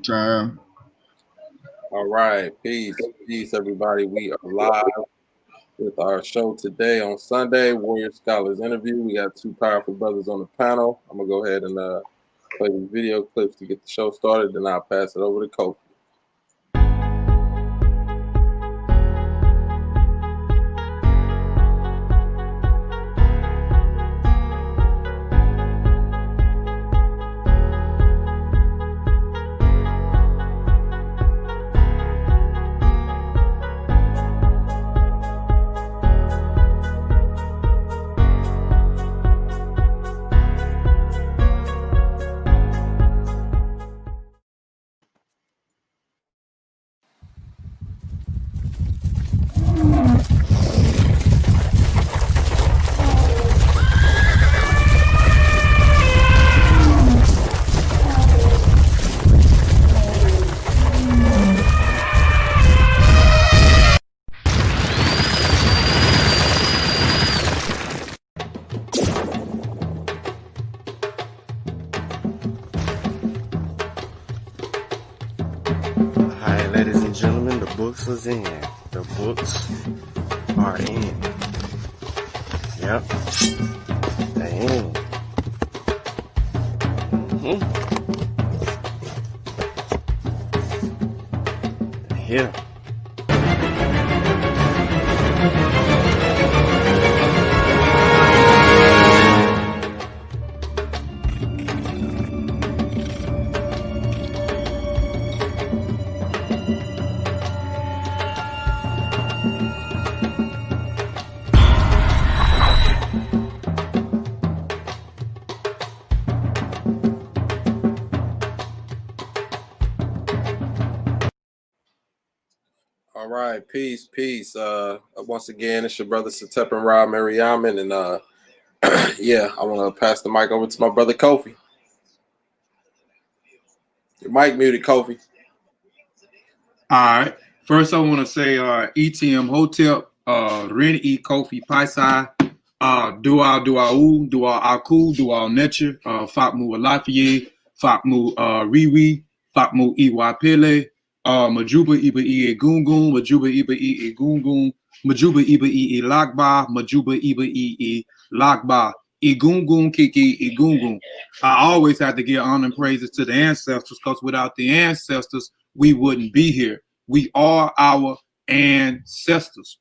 Time. All right, peace, everybody. We are live with our show today on Sunday, Warrior Scholars interview. We got two powerful brothers on the panel. I'm gonna go ahead and play these video clips to get the show started, then I'll pass it over to Kofi. Ladies and gentlemen, the books is in. The books are in. Yep. They in. Here. All right, peace. Once again, it's your brother Sateх and Rob Mariaman, and yeah, I want to pass the mic over to my brother Kofi. Your mic muted, Kofi. All right. First, I want to say ETM Hotel, Ren E Kofi Piesie, Dua Aku, Dua Netcher, Fakmu Alafie, Fakmu Riwi, Fakmu Iwa Pele, Majuba Iba Egungun, Majuba Iba Egungun, Majuba Iba Lakba, Majuba Iba Lakba, Egungun Kiki Egungun. I always have to give honor and praises to the ancestors, because without the ancestors, we wouldn't be here. We are our ancestors.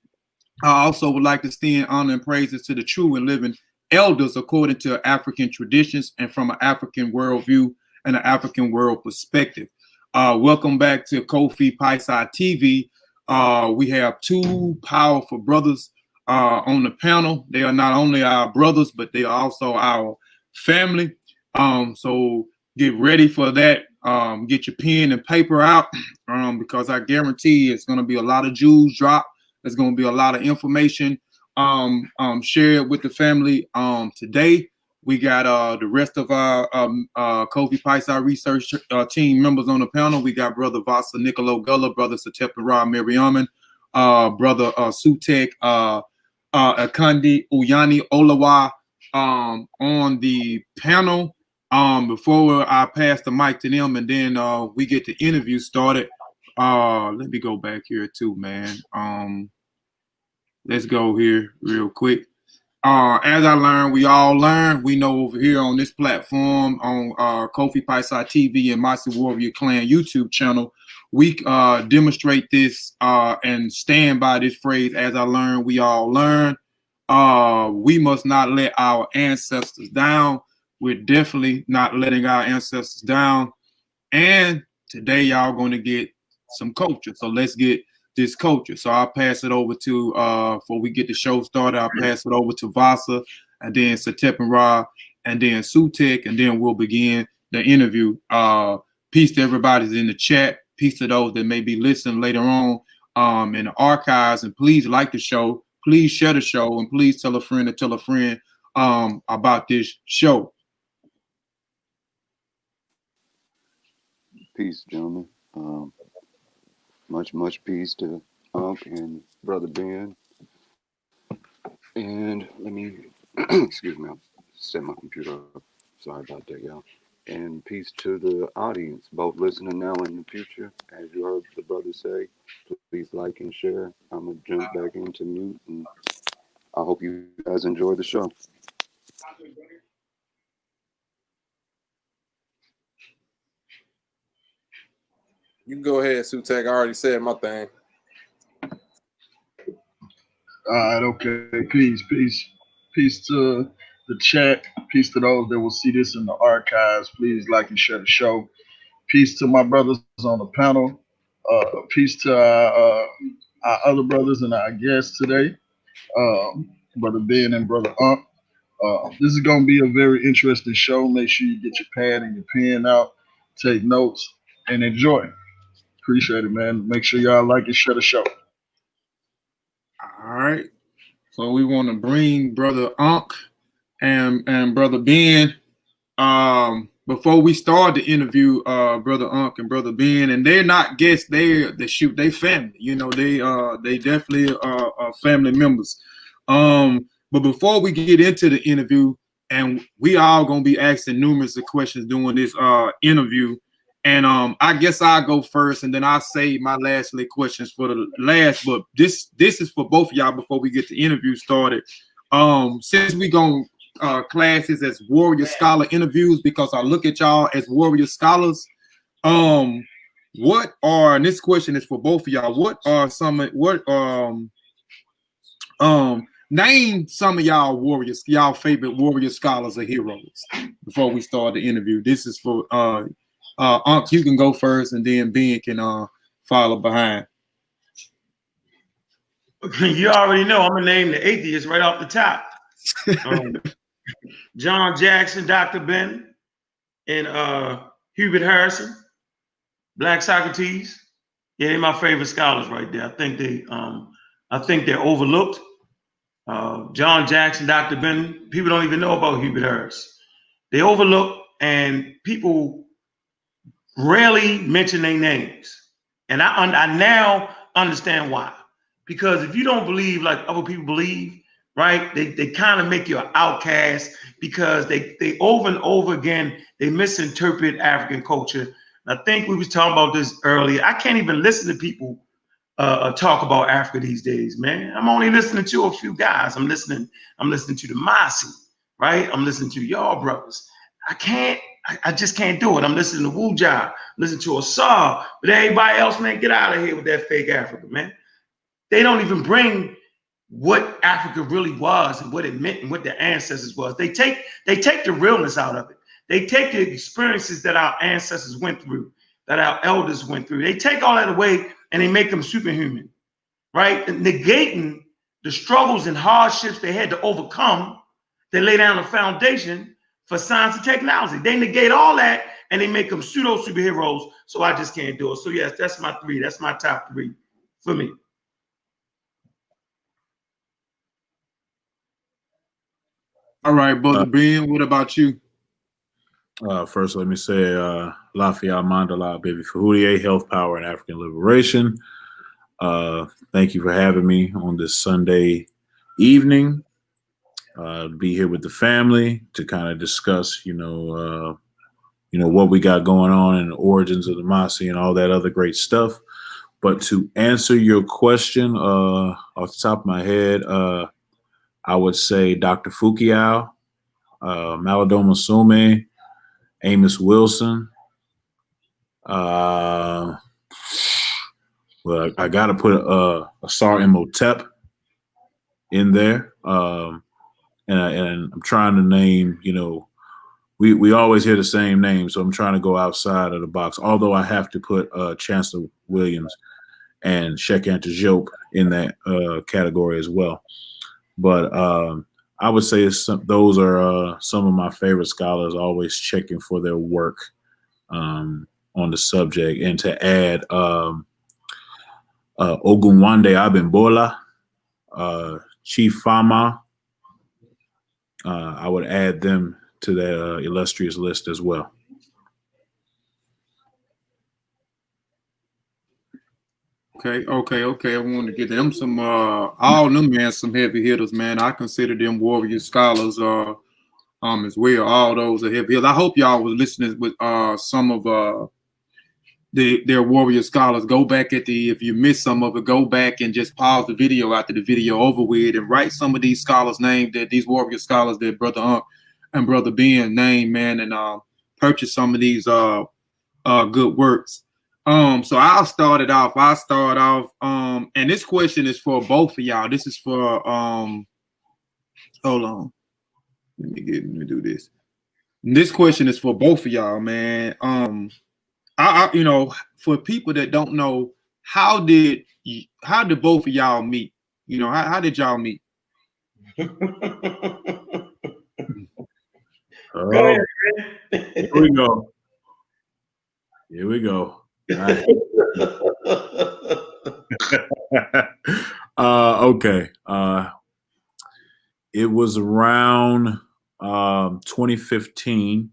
I also would like to extend honor and praises to the true and living elders according to African traditions and from an African worldview and an African world perspective. Welcome back to Kofi Piesie TV. We have two powerful brothers on the panel. They are not only our brothers, but they are also our family. So get ready for that. Get your pen and paper out because I guarantee it's going to be a lot of jewels dropped. There's going to be a lot of information shared with the family today. We got the rest of our Kofi Piesie Research Team members on the panel. We got Brother Vasa Nicolo Gullah, Brother Sateх and Rob Mariaman, Brother Sutekh, Akande, Iyanu, Oluwa on the panel. Before I pass the mic to them and then we get the interview started, let me go back here too, man. Let's go here real quick. As I learned, we all learn. We know over here on this platform, on Kofi Piesie TV and Mossi Warrior Clan YouTube channel, we demonstrate this and stand by this phrase, as I learned, we all learn. We must not let our ancestors down. We're definitely not letting our ancestors down. And today, y'all going to get some culture. So let's get this culture. So I'll pass it over to, before we get the show started, I'll pass it over to Vasa, and then Sateх and Rob, and then Sutekh, and then we'll begin the interview. Peace to everybody that's in the chat. Peace to those that may be listening later on in the archives. And please like the show. Please share the show. And please tell a friend to tell a friend about this show. Peace, gentlemen. Much peace to Unc and Brother Ben. And let me, excuse me, I'll set my computer up. Sorry about that, y'all. And peace to the audience, both listening now and in the future. As you heard the brother say, please like and share. I'm going to jump back into mute, and I hope you guys enjoy the show. You can go ahead, Sutekh. I already said my thing. All right, okay. Peace to the chat. Peace to those that will see this in the archives. Please like and share the show. Peace to my brothers on the panel. Peace to our other brothers and our guests today, Brother Ben and Brother Ankh. This is going to be a very interesting show. Make sure you get your pad and your pen out, take notes, and enjoy. Appreciate it, man. Make sure y'all like and share the show. All right. So we want to bring Brother Ankh and Brother Ben. Before we start the interview, Brother Ankh and Brother Ben, and they're not guests, they shoot, they family. You know, they definitely are family members. But before we get into the interview, and we all gonna be asking numerous of questions during this interview. And I guess I'll go first, and then I'll save my last questions for the last. But this is for both of y'all before we get the interview started. Since we gonna classes as warrior scholar interviews, because I look at y'all as warrior scholars. What are, and this question is for both of y'all, name some of y'all warriors, y'all favorite warrior scholars or heroes before we start the interview. This is for Ankh, you can go first, and then Ben can follow behind. You already know I'm gonna name the atheist right off the top. John Jackson, Dr. Ben, and Hubert Harrison, Black Socrates. Yeah, they're my favorite scholars right there. I think they're overlooked. John Jackson, Dr. Ben, people don't even know about Hubert Harris. They overlook, and people rarely mention their names. And I now understand why. Because if you don't believe like other people believe, right, they kind of make you an outcast, because they over and over again, they misinterpret African culture. And I think we was talking about this earlier. I can't even listen to people talk about Africa these days, man. I'm only listening to a few guys. I'm listening to the Masi, right? I'm listening to y'all brothers. I just can't do it. I'm listening to Wuja, listening to Asar, but everybody else, man, get out of here with that fake Africa, man. They don't even bring what Africa really was and what it meant and what their ancestors was. They take the realness out of it. They take the experiences that our ancestors went through, that our elders went through. They take all that away and they make them superhuman, right? And negating the struggles and hardships they had to overcome. They lay down a foundation for science and technology. They negate all that and they make them pseudo superheroes. So I just can't do it. So yes, that's my three. That's my top three for me. All right, Brother Ben, what about you? First, let me say Lafayette Mandala, baby Fahudia, health, power, and African liberation. Thank you for having me on this Sunday evening. Be here with the family to kind of discuss, what we got going on and the origins of the Masi and all that other great stuff. But to answer your question, off the top of my head, I would say Dr. Fukiao, Malidoma Sume, Amos Wilson. Well, I got to put Asar Imhotep in there. And I'm trying to name, we always hear the same name, so I'm trying to go outside of the box. Although I have to put Chancellor Williams and Sheikh Anta Diop in that category as well. But I would say those are some of my favorite scholars, always checking for their work on the subject. And to add Ogunwande Abimbola, Chief Fama, I would add them to that illustrious list as well. Okay. I wanted to get them some, all them, man, some heavy hitters, man. I consider them warrior scholars. as well. All those are heavy hitters. I hope y'all was listening with some of their warrior scholars. Go back if you missed some of it, go back and just pause the video after the video over with and write some of these scholars' names, that these warrior scholars that Brother Ankh and Brother Ben named, man, and purchase some of these good works. So I'll start off. And this question is for both of y'all. This is for hold on. Let me do this. This question is for both of y'all, man. I for people that don't know, how did both of y'all meet? How did y'all meet? Oh, here we go. Here we go. All right. Okay. It was around 2015.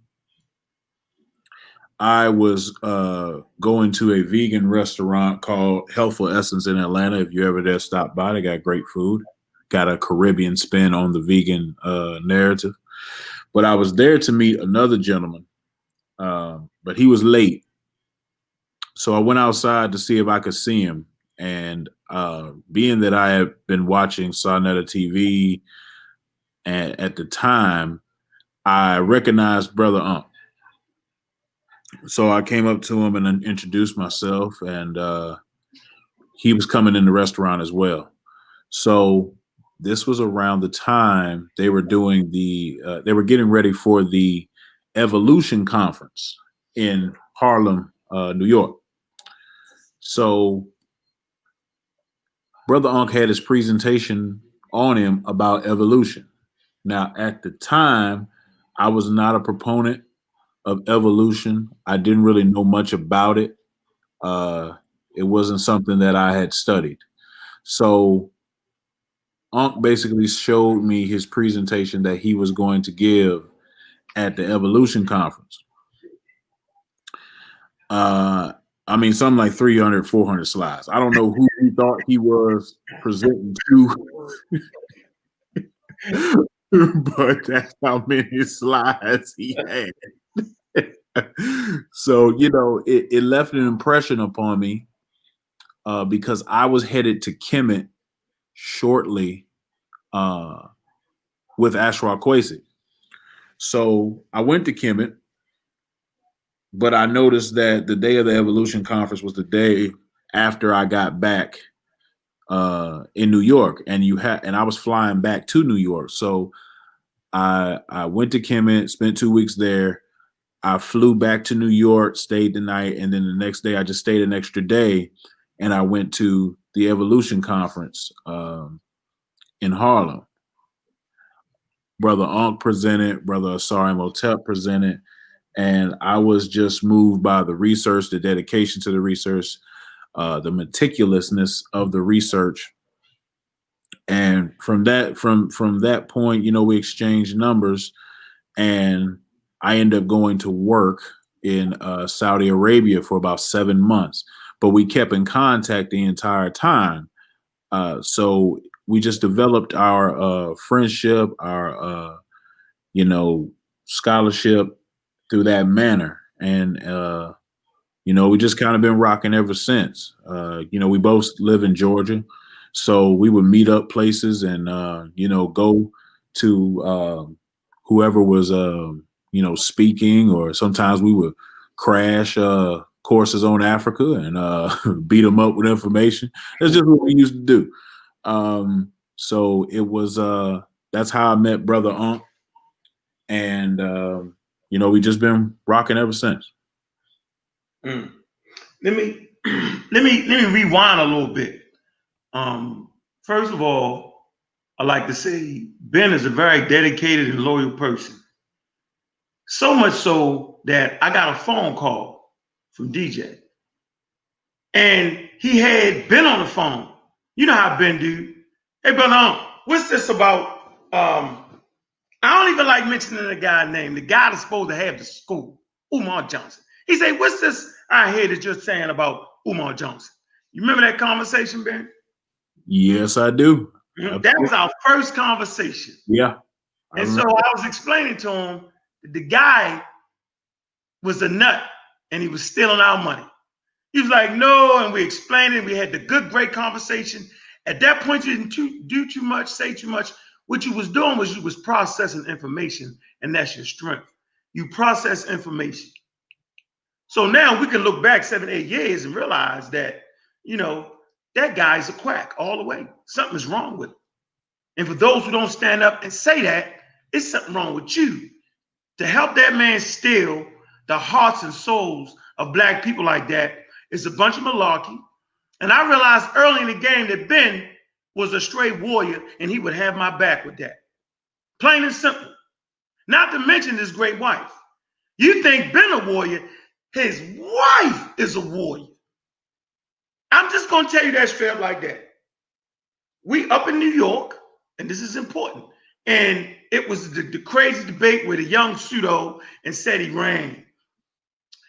I was going to a vegan restaurant called Healthful Essence in Atlanta. If you ever there, stop by. They got great food. Got a Caribbean spin on the vegan narrative. But I was there to meet another gentleman, but he was late. So I went outside to see if I could see him. And being that I had been watching Saneter TV, and at the time, I recognized Brother Ankh. So I came up to him and introduced myself, and he was coming in the restaurant as well. So this was around the time they were doing they were getting ready for the Evolution Conference in Harlem, New York. So Brother Ankh had his presentation on him about evolution. Now, at the time, I was not a proponent of evolution. I didn't really know much about it. It wasn't something that I had studied. So Ankh basically showed me his presentation that he was going to give at the Evolution Conference. I mean, something like 300, 400 slides. I don't know who he thought he was presenting to, but that's how many slides he had. So, it left an impression upon me because I was headed to Kemet shortly with Ashra Kwesi. So I went to Kemet, but I noticed that the day of the Evolution Conference was the day after I got back in New York, and I was flying back to New York. So I went to Kemet, spent 2 weeks there. I flew back to New York, stayed the night, and then the next day I just stayed an extra day, and I went to the Evolution Conference in Harlem. Brother Ankh presented, Brother Asari Motep presented, and I was just moved by the research, the dedication to the research, the meticulousness of the research. And from that point, we exchanged numbers, and I ended up going to work in Saudi Arabia for about 7 months, but we kept in contact the entire time. So we just developed our friendship, our scholarship through that manner, and we just kind of been rocking ever since. We both live in Georgia, so we would meet up places and go to whoever was speaking, or sometimes we would crash courses on Africa and beat them up with information. That's just what we used to do. So it was that's how I met Brother Ankh, and we just been rocking ever since. Let me rewind a little bit. First of all, I like to say Ben is a very dedicated and loyal person. So much so that I got a phone call from DJ, and he had been on the phone. You know how Ben do. Hey, Brother, what's this about? I don't even like mentioning the guy's name. The guy that's supposed to have the school, Umar Johnson. He said, "What's this I hear that you're saying about Umar Johnson?" You remember that conversation, Ben? Yes, I do. That was our first conversation. Yeah. And so I was explaining to him that the guy was a nut and he was stealing our money. He was like, no, and we explained it. We had the good, great conversation. At that point, you didn't do too much, say too much. What you was doing was you was processing information, and that's your strength. You process information. So now we can look back 7, 8 years and realize that, you know, that guy's a quack all the way. Something's wrong with him. And for those who don't stand up and say that, it's something wrong with you. To help that man steal the hearts and souls of black people like that is a bunch of malarkey. And I realized early in the game that Ben was a straight warrior and he would have my back with that. Plain and simple. Not to mention his great wife. You think Ben a warrior, his wife is a warrior. I'm just going to tell you that straight up like that. We up in New York, and this is important, and it was the crazy debate where the young Pseudo and said he ran.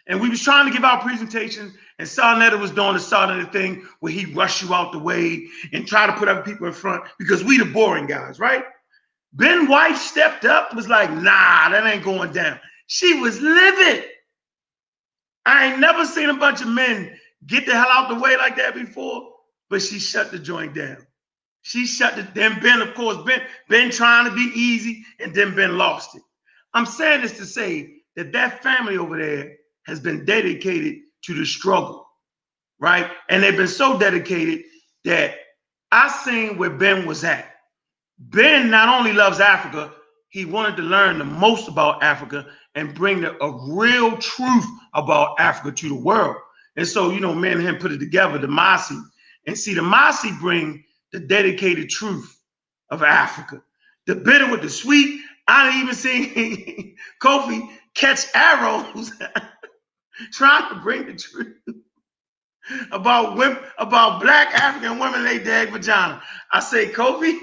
And we was trying to give our presentation, and Saneter was doing the Saneter thing where he rush you out the way and try to put other people in front because we the boring guys, right? Ben's wife stepped up, was like, nah, that ain't going down. She was livid. I ain't never seen a bunch of men get the hell out the way like that before, but she shut the joint down. She shut it. Then Ben, of course, Ben trying to be easy, and then Ben lost it. I'm saying this to say that that family over there has been dedicated to the struggle, right? And they've been so dedicated that I seen where Ben was at. Ben not only loves Africa, he wanted to learn the most about Africa and bring a real truth about Africa to the world. And so, you know, me and him put it together, the Masi. And see, the Masi bring the dedicated truth of Africa. The bitter with the sweet. I didn't even see Kofi catch arrows trying to bring the truth about women, about black African women, they dag vagina. I say, Kofi,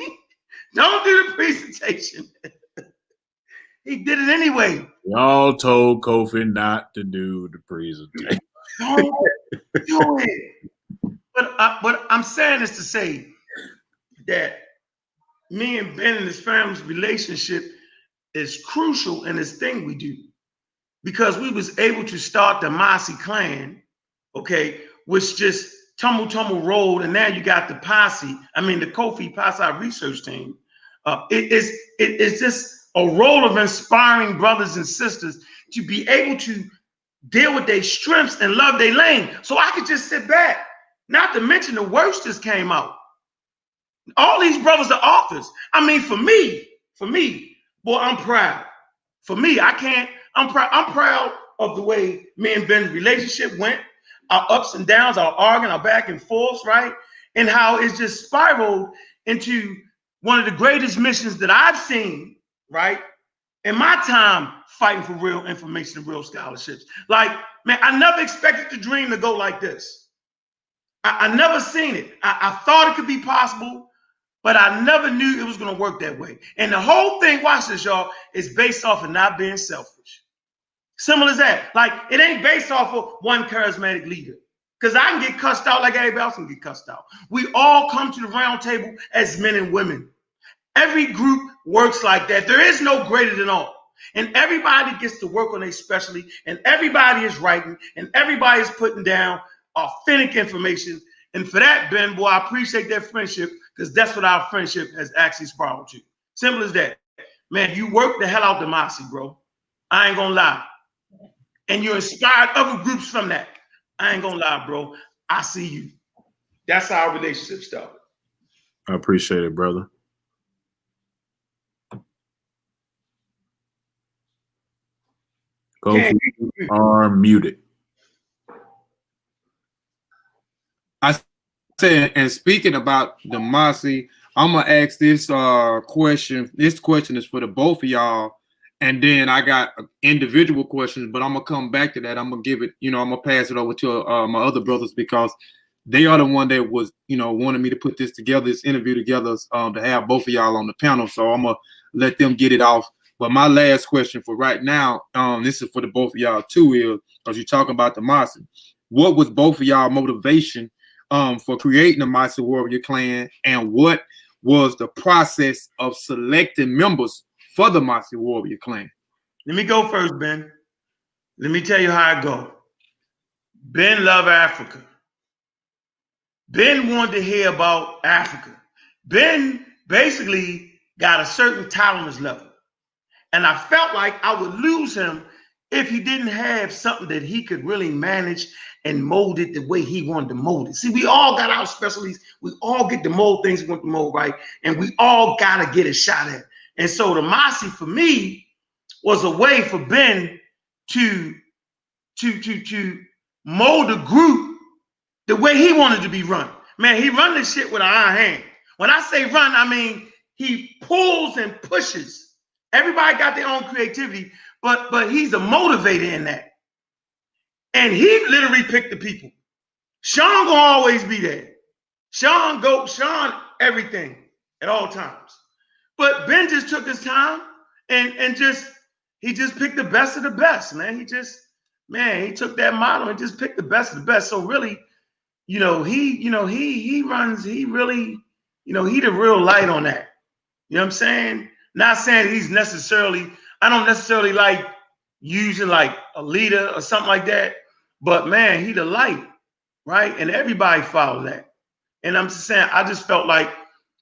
don't do the presentation. He did it anyway. Y'all told Kofi not to do the presentation. Don't do it. But I'm saying this to say that me and Ben and his family's relationship is crucial in this thing we do, because we was able to start the Mossi clan, okay, which just tumble rolled, and now you got the the Kofi Piesie Research Team. It's just a role of inspiring brothers and sisters to be able to deal with their strengths and love their lane. So I could just sit back. Not to mention the worst just came out. All these brothers are authors. I mean, for me, boy, I'm proud. For me, I'm proud of the way me and Ben's relationship went, our ups and downs, our arguing, our back and forth, right? And how it's just spiraled into one of the greatest missions that I've seen, right? In my time fighting for real information and real scholarships. Like, man, I never expected the dream to go like this. I never seen it. I thought it could be possible, but I never knew it was going to work that way. And the whole thing, watch this, y'all, is based off of not being selfish. Simple as that. Like, it ain't based off of one charismatic leader. Because I can get cussed out like everybody else can get cussed out. We all come to the round table as men and women. Every group works like that. There is no greater than all. And everybody gets to work on their specialty, and everybody is writing, and everybody is putting down authentic information. And for that, Ben, boy, I appreciate that friendship, because that's what our friendship has actually spiraled to. Simple as that. Man, you work the hell out the Masi, bro. I ain't gonna lie. And you inspired other groups from that. I ain't gonna lie, bro. I see you. That's how our relationship started. I appreciate it, brother. Kofi are muted. I said, and speaking about the Masi, I'm gonna ask this question. This question is for the both of y'all, and then I got individual questions, but I'm gonna come back to that. I'm gonna give it, I'm gonna pass it over to my other brothers, because they are the one that was, wanted me to put this together, this interview together, to have both of y'all on the panel. So I'm gonna let them get it off. But my last question for right now, this is for the both of y'all too, is because you're talking about the Masi. What was both of y'all motivation for creating the Mossi Warrior Clan, and what was the process of selecting members for the Mossi Warrior Clan. Let me go first, Ben. Let me tell you how I go. Ben loved Africa. Ben wanted to hear about Africa. Ben basically got a certain tolerance level. And I felt like I would lose him if he didn't have something that he could really manage and mold it the way he wanted to mold it. See, we all got our specialties. We all get to mold things we want to mold, right? And we all got to get a shot at. And so the Masi, for me, was a way for Ben to mold a group the way he wanted to be run. Man, he run this shit with an iron hand. When I say run, I mean he pulls and pushes. Everybody got their own creativity, but he's a motivator in that. And he literally picked the people. Shawn gonna always be there. Shawn everything at all times. But Ben just took his time and he just picked the best of the best, man. He took that model and just picked the best of the best. So really, he really, he the real light on that. You know what I'm saying? Not saying he's I don't necessarily like using like a leader or something like that, but man, he the light, right? And everybody follow that. And I'm just saying, I just felt like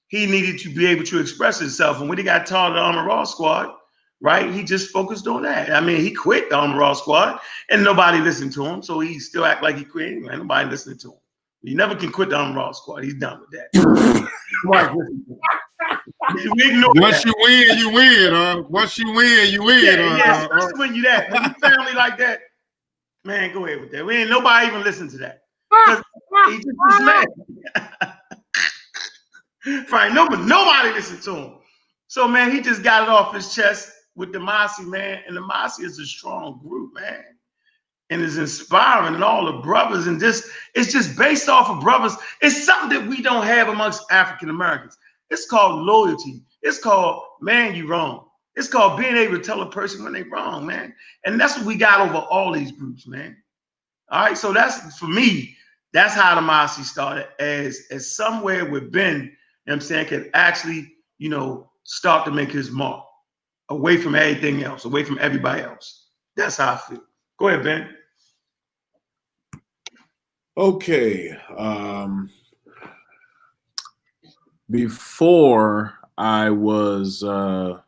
he needed to be able to express himself. And when he got taught the Armor Raw squad, right, he just focused on that. I mean, he quit the Armor Raw squad and nobody listened to him. So he still act like he quit anyway. Nobody listening to him. He never can quit the Armor Raw squad. He's done with that. Once you win, you win, huh? Once you win, you win. Yeah, especially when you that. When you family like that, man, go ahead with that. We ain't nobody even listen to that. He just was mad. Right, nobody listened to him. So, man, he just got it off his chest with the Masi, man. And the Masi is a strong group, man. And it's inspiring, and all the brothers, and it's just based off of brothers. It's something that we don't have amongst African Americans. It's called loyalty. It's called, man, you wrong. It's called being able to tell a person when they're wrong, man. And that's what we got over all these groups, man. All right, so that's, for me, that's how the Masi started, as somewhere where Ben, you know what I'm saying, could actually, start to make his mark away from everything else, away from everybody else. That's how I feel. Go ahead, Ben. Okay. Before I was a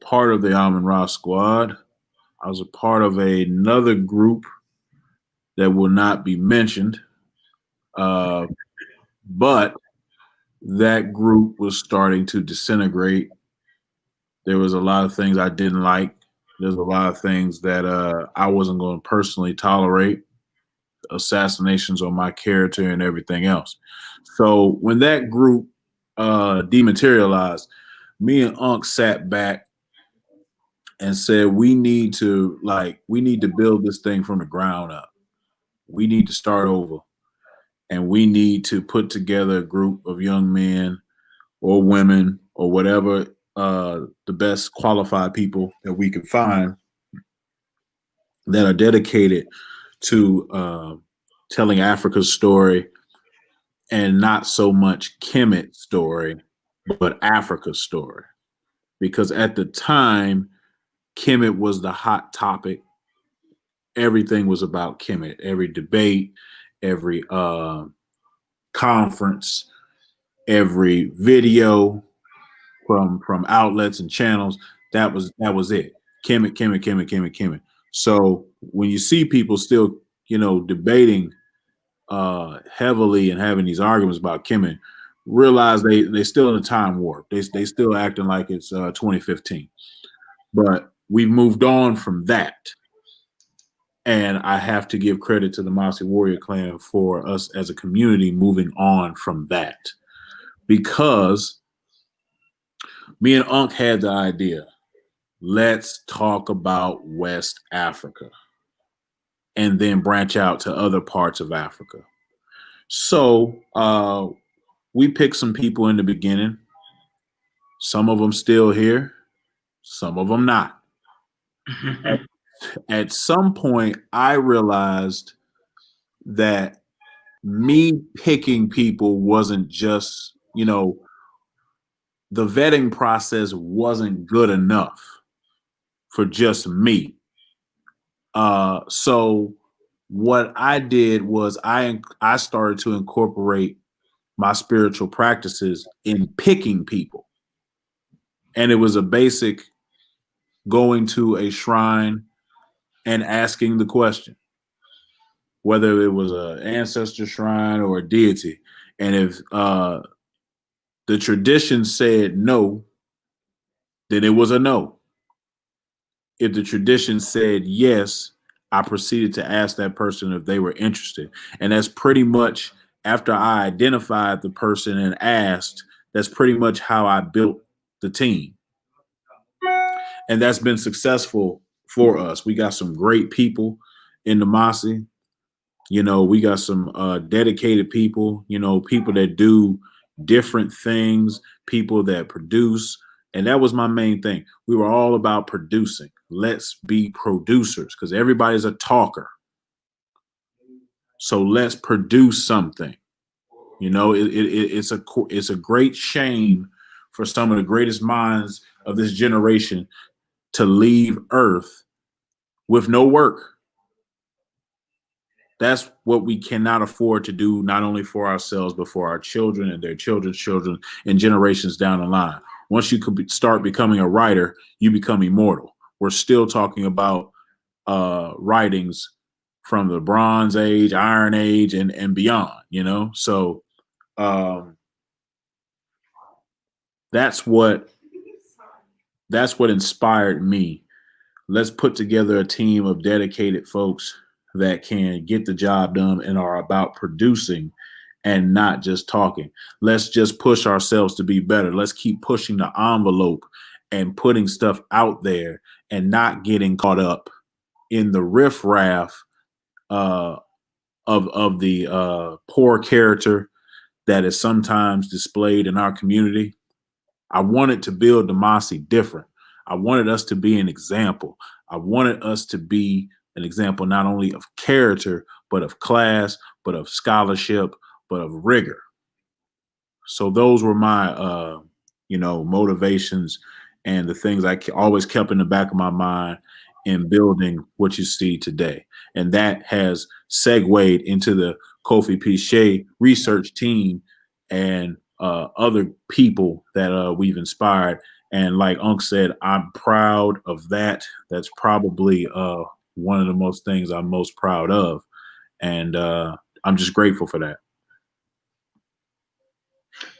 part of the Amun Ra squad, I was a part of another group that will not be mentioned. But that group was starting to disintegrate. There was a lot of things I didn't like. There's a lot of things that I wasn't going to personally tolerate. Assassinations on my character and everything else. So when that group dematerialized, me and Unc sat back and said, we need to build this thing from the ground up. We need to start over, and we need to put together a group of young men or women or whatever, the best qualified people that we can find that are dedicated to telling Africa's story, and not so much Kemet's story, but Africa's story. Because at the time, Kemet was the hot topic. Everything was about Kemet. Every debate, every conference, every video from outlets and channels, that was it. Kemet. So when you see people still, debating heavily and having these arguments about Kemet, realize they still in a time warp. They still acting like it's 2015. But we've moved on from that. And I have to give credit to the Mossi Warrior Clan for us as a community moving on from that. Because me and Unc had the idea, let's talk about West Africa and then branch out to other parts of Africa. So we picked some people in the beginning. Some of them still here, some of them not. At some point, I realized that me picking people wasn't just, the vetting process wasn't good enough for just me. So what I did was I started to incorporate my spiritual practices in picking people. And it was a basic going to a shrine and asking the question, whether it was an ancestor shrine or a deity. And if the tradition said no, then it was a no. If the tradition said yes, I proceeded to ask that person if they were interested. And that's pretty much, after I identified the person and asked, that's pretty much how I built the team. And that's been successful for us. We got some great people in the Masi. You know, we got some dedicated people, you know, people that do different things, people that produce. And that was my main thing. We were all about producing. Let's be producers, because everybody's a talker. So let's produce something. You know, it's a great shame for some of the greatest minds of this generation to leave Earth with no work. That's what we cannot afford to do, not only for ourselves, but for our children and their children's children and generations down the line. Once you could start becoming a writer, you become immortal. We're still talking about writings from the Bronze Age, Iron Age, and beyond, you know? So that's what inspired me. Let's put together a team of dedicated folks that can get the job done and are about producing and not just talking. Let's just push ourselves to be better. Let's keep pushing the envelope and putting stuff out there and not getting caught up in the riffraff of the poor character that is sometimes displayed in our community. I wanted to build the Masi different. I wanted us to be an example. I wanted us to be an example not only of character, but of class, but of scholarship, but of rigor. So those were my, motivations and the things I always kept in the back of my mind in building what you see today. And that has segued into the Kofi Piesie Research Team and other people that we've inspired. And like Unc said, I'm proud of that. That's probably one of the most things I'm most proud of. And I'm just grateful for that.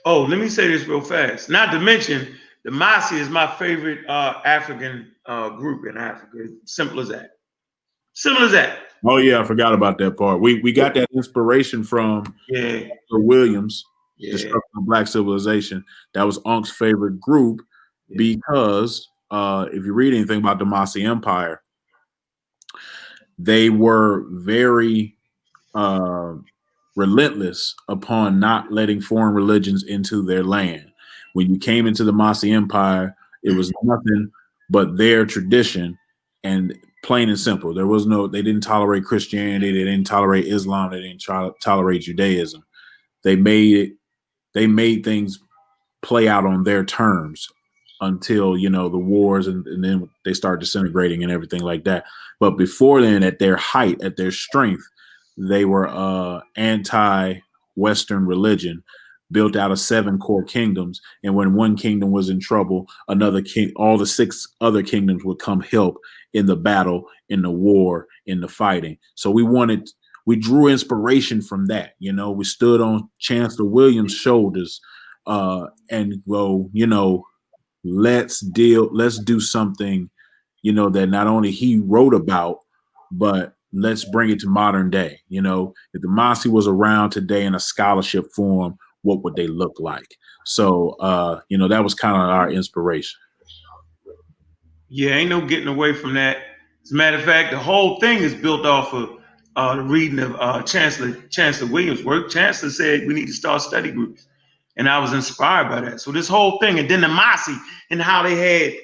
Oh, let me say this real fast. Not to mention, the Masi is my favorite African group in Africa. Simple as that. Simple as that. Oh, yeah, I forgot about that part. We got that inspiration from Williams, Destruction of Black Civilization. That was Unc's favorite group because if you read anything about the Mossi Empire, they were very relentless upon not letting foreign religions into their land. When you came into the Mossi Empire, it was nothing but their tradition, and plain and simple. They didn't tolerate Christianity, they didn't tolerate Islam, they didn't tolerate Judaism. They made things play out on their terms until, the wars and then they start disintegrating and everything like that. But before then, at their height, at their strength, they were anti-Western religion, built out of 7 core kingdoms. And when one kingdom was in trouble, all the 6 other kingdoms would come help in the battle, in the war, in the fighting. So we drew inspiration from that. We stood on Chancellor Williams' shoulders and go, let's do something, that not only he wrote about, but let's bring it to modern day. If the Masi was around today in a scholarship form, what would they look like? So, that was kind of our inspiration. Yeah, ain't no getting away from that. As a matter of fact, the whole thing is built off of the reading of Chancellor Williams' work. Chancellor said we need to start study groups. And I was inspired by that. So this whole thing, and then the Masi and how they had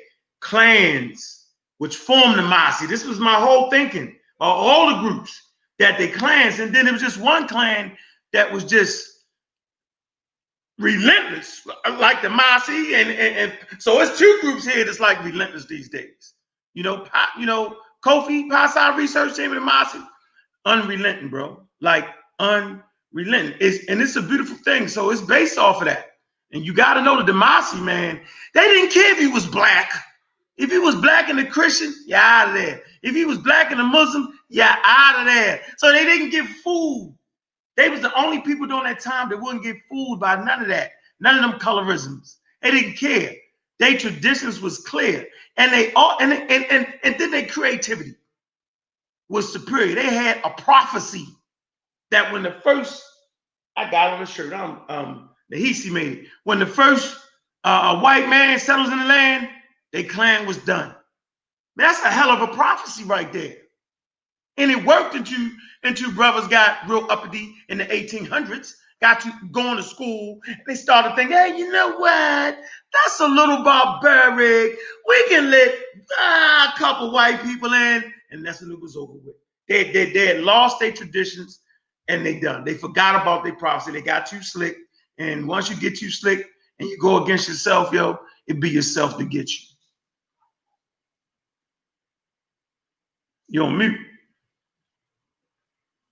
clans which formed the Masi. This was my whole thinking. All the groups that they clans, and then it was just one clan that was just relentless, like the Masi, and so it's two groups here that's like relentless these days. Kofi Piesie Research Team and the Masi, unrelenting, bro, like unrelenting. It's a beautiful thing. So it's based off of that. And you got to know that the Masi, man, they didn't care if he was black. If he was black and a Christian, you're out of there. If he was black and a Muslim, you're out of there. So they didn't get fooled. They was the only people during that time that wouldn't get fooled by none of that. None of them colorisms. They didn't care. Their traditions was clear. And they all and then their creativity was superior. They had a prophecy that when the first, I got on the shirt, the Hisi made it. When the first white man settles in the land, their clan was done. That's a hell of a prophecy right there. And it worked until brothers got real uppity in the 1800s, got to going to school. They started thinking, hey, you know what? That's a little barbaric. We can let a couple white people in. And that's when it was over with. They had lost their traditions and they done. They forgot about their prophecy. They got too slick. And once you get too slick and you go against yourself, yo, it be yourself to get you. You're on mute.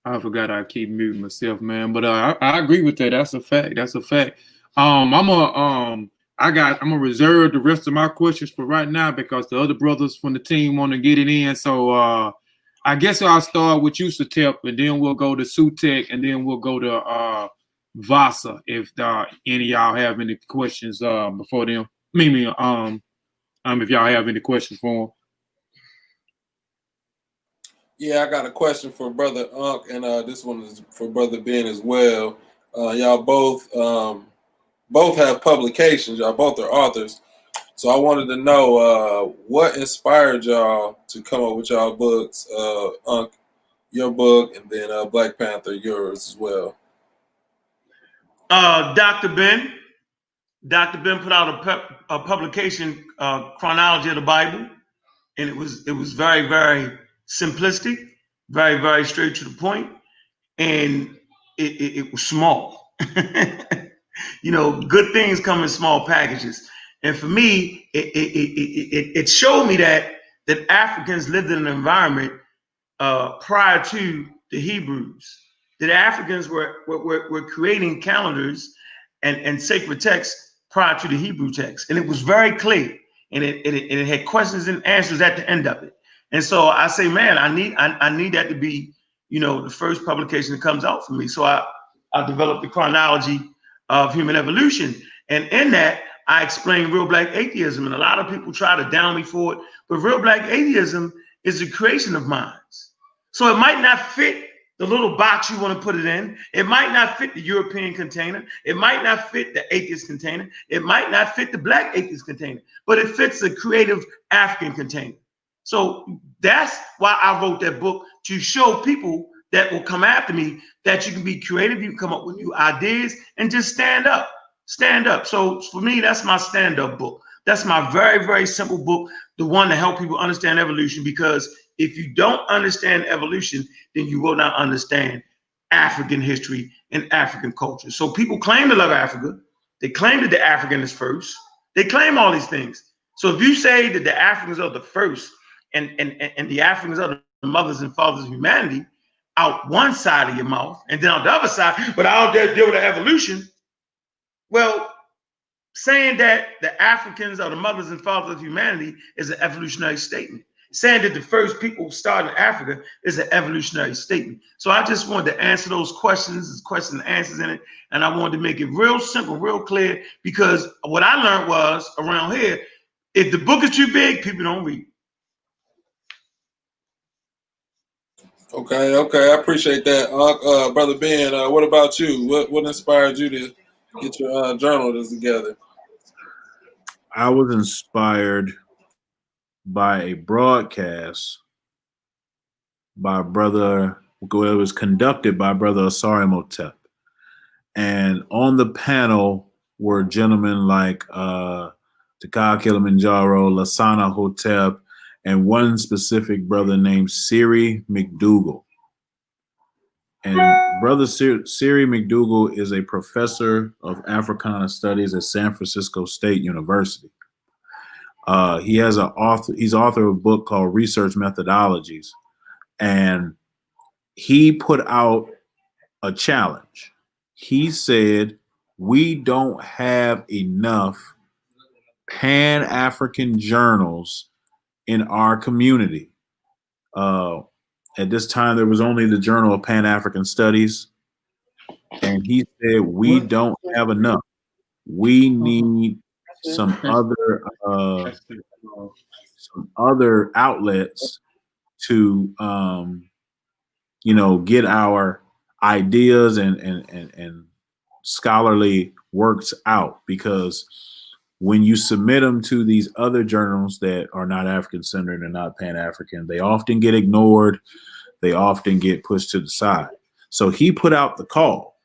I forgot I keep muting myself, man. But I agree with that. That's a fact. That's a fact. I'm gonna reserve the rest of my questions for right now because the other brothers from the team want to get it in. So I guess I'll start with you, Sutekh, and then we'll go to Sutekh, and then we'll go to Vasa if any of y'all have any questions before them. If y'all have any questions for them. Yeah, I got a question for Brother Ankh, and this one is for Brother Ben as well. Y'all both have publications. Y'all both are authors. So I wanted to know what inspired y'all to come up with y'all books. Ankh, your book, and then Black Panther, yours as well. Dr. Ben put out a publication, Chronology of the Bible, and it was very, very simplistic, very, very straight to the point, and it was small. Good things come in small packages, and for me, it showed me that Africans lived in an environment prior to the Hebrews. That Africans were creating calendars and sacred texts prior to the Hebrew text, and it was very clear, and it had questions and answers at the end of it. And so I say, man, I need that to be, the first publication that comes out for me. So I developed the chronology of human evolution, and in that I explain real black atheism, and a lot of people try to down me for it, but real black atheism is a creation of minds. So it might not fit the little box you want to put it in. It might not fit the European container. It might not fit the atheist container. It might not fit the black atheist container, but it fits the creative African container. So that's why I wrote that book, to show people that will come after me that you can be creative, you can come up with new ideas, and just stand up. Stand up. So for me, that's my stand-up book. That's my very, very simple book, the one to help people understand evolution, because if you don't understand evolution, then you will not understand African history and African culture. So people claim to love Africa. They claim that the African is first. They claim all these things. So if you say that the Africans are the first and the Africans are the mothers and fathers of humanity out one side of your mouth, and then on the other side, but I don't deal with the evolution. Well, saying that the Africans are the mothers and fathers of humanity is an evolutionary statement. Saying that the first people started in Africa is an evolutionary statement. So I just wanted to answer those questions, there's questions and answers in it, and I wanted to make it real simple, real clear, because what I learned was around here, if the book is too big, people don't read. Okay, I appreciate that. Brother Ben, what about you? What inspired you to get your journal together? I was inspired by a broadcast by brother, it was conducted by Brother Asari Motep. And on the panel were gentlemen like Takal Kilimanjaro, Lasana Hotep, and one specific brother named Siri McDougal. And Brother Siri McDougal is a professor of Africana Studies at San Francisco State University. He has he's author of a book called Research Methodologies, and he put out a challenge. He said, we don't have enough Pan-African journals in our community. At this time, there was only the Journal of Pan-African Studies, and he said, we don't have enough. We need some other outlets to get our ideas and scholarly works out, because when you submit them to these other journals that are not African centered and not Pan-African, they often get ignored. They often get pushed to the side. So he put out the call,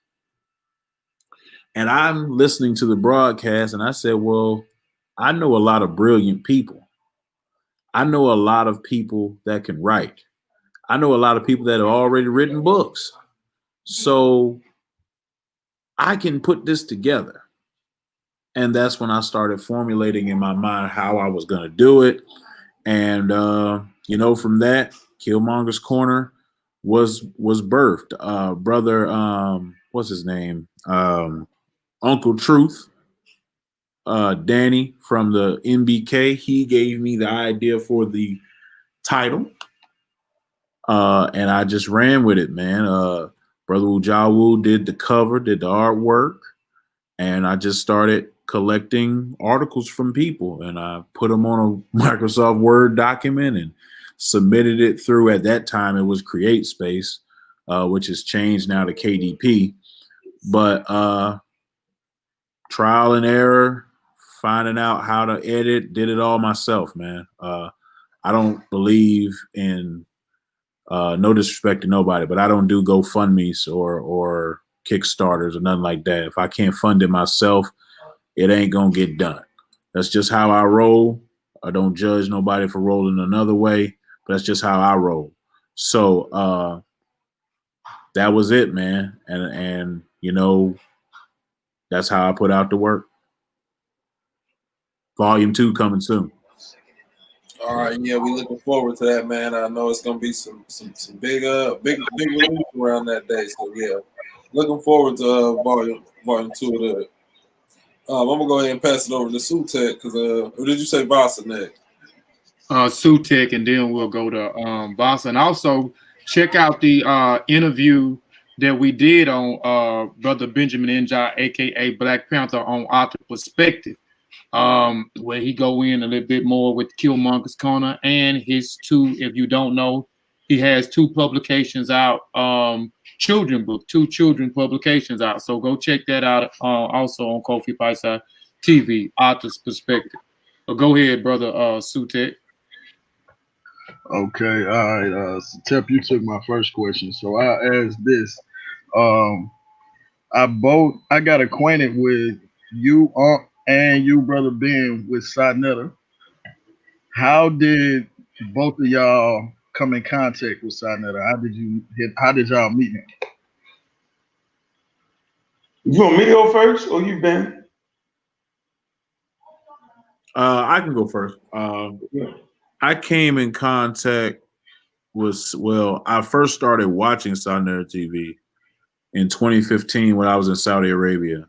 and I'm listening to the broadcast, and I said, well, I know a lot of brilliant people. I know a lot of people that can write. I know a lot of people that have already written books. So I can put this together. And that's when I started formulating in my mind how I was going to do it. And, from that, Killmonger's Corner was birthed. Brother, what's his name? Uncle Truth, Danny from the NBK, he gave me the idea for the title. And I just ran with it, man. Brother Ujawu did the cover, did the artwork, and I just started collecting articles from people, and I put them on a Microsoft Word document and submitted it through, at that time, it was CreateSpace, which has changed now to KDP. But trial and error, finding out how to edit, did it all myself, man. I don't believe in no disrespect to nobody, but I don't do GoFundMe's or Kickstarters or nothing like that. If I can't fund it myself, it ain't gonna get done. That's just how I roll. I don't judge nobody for rolling another way, but that's just how I roll. So that was it, man. And that's how I put out the work. Volume 2 coming soon. All right, yeah, we looking forward to that, man. I know it's gonna be some big release around that day. So yeah, looking forward to volume 2 of that. I'm gonna go ahead and pass it over to Sutekh, because or did you say Vasa next? Sutekh, and then we'll go to Vasa. And also check out the interview that we did on Brother Benjamin Njie, aka Black Panther, on Author Perspective. Where he go in a little bit more with Killmonger's Corner and his 2, if you don't know, he has 2 publications out, children book, 2 children publications out. So go check that out also on Kofi Piesie TV, Author's Perspective. But go ahead, Brother Sutekh. Okay, all right. Tep, you took my first question, so I asked this. I got acquainted with you, and you, Brother Ben, with Saneter. How did both of y'all come in contact with Saneter? How did y'all meet him? You want me to go first, or you, Ben? I can go first. I came in contact I first started watching Saneter TV in 2015 when I was in Saudi Arabia.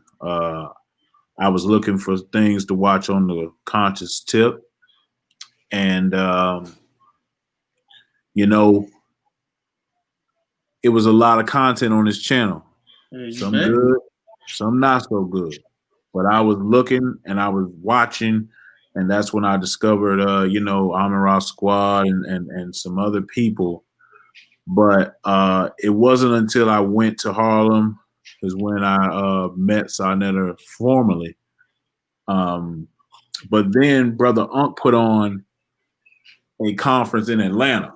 I was looking for things to watch on the conscious tip. And, it was a lot of content on this channel. Some good, some not so good. But I was looking and I was watching, and that's when I discovered, Amara Squad and some other people. But it wasn't until I went to Harlem is when I met Saneter formally. But then Brother Unc put on a conference in Atlanta.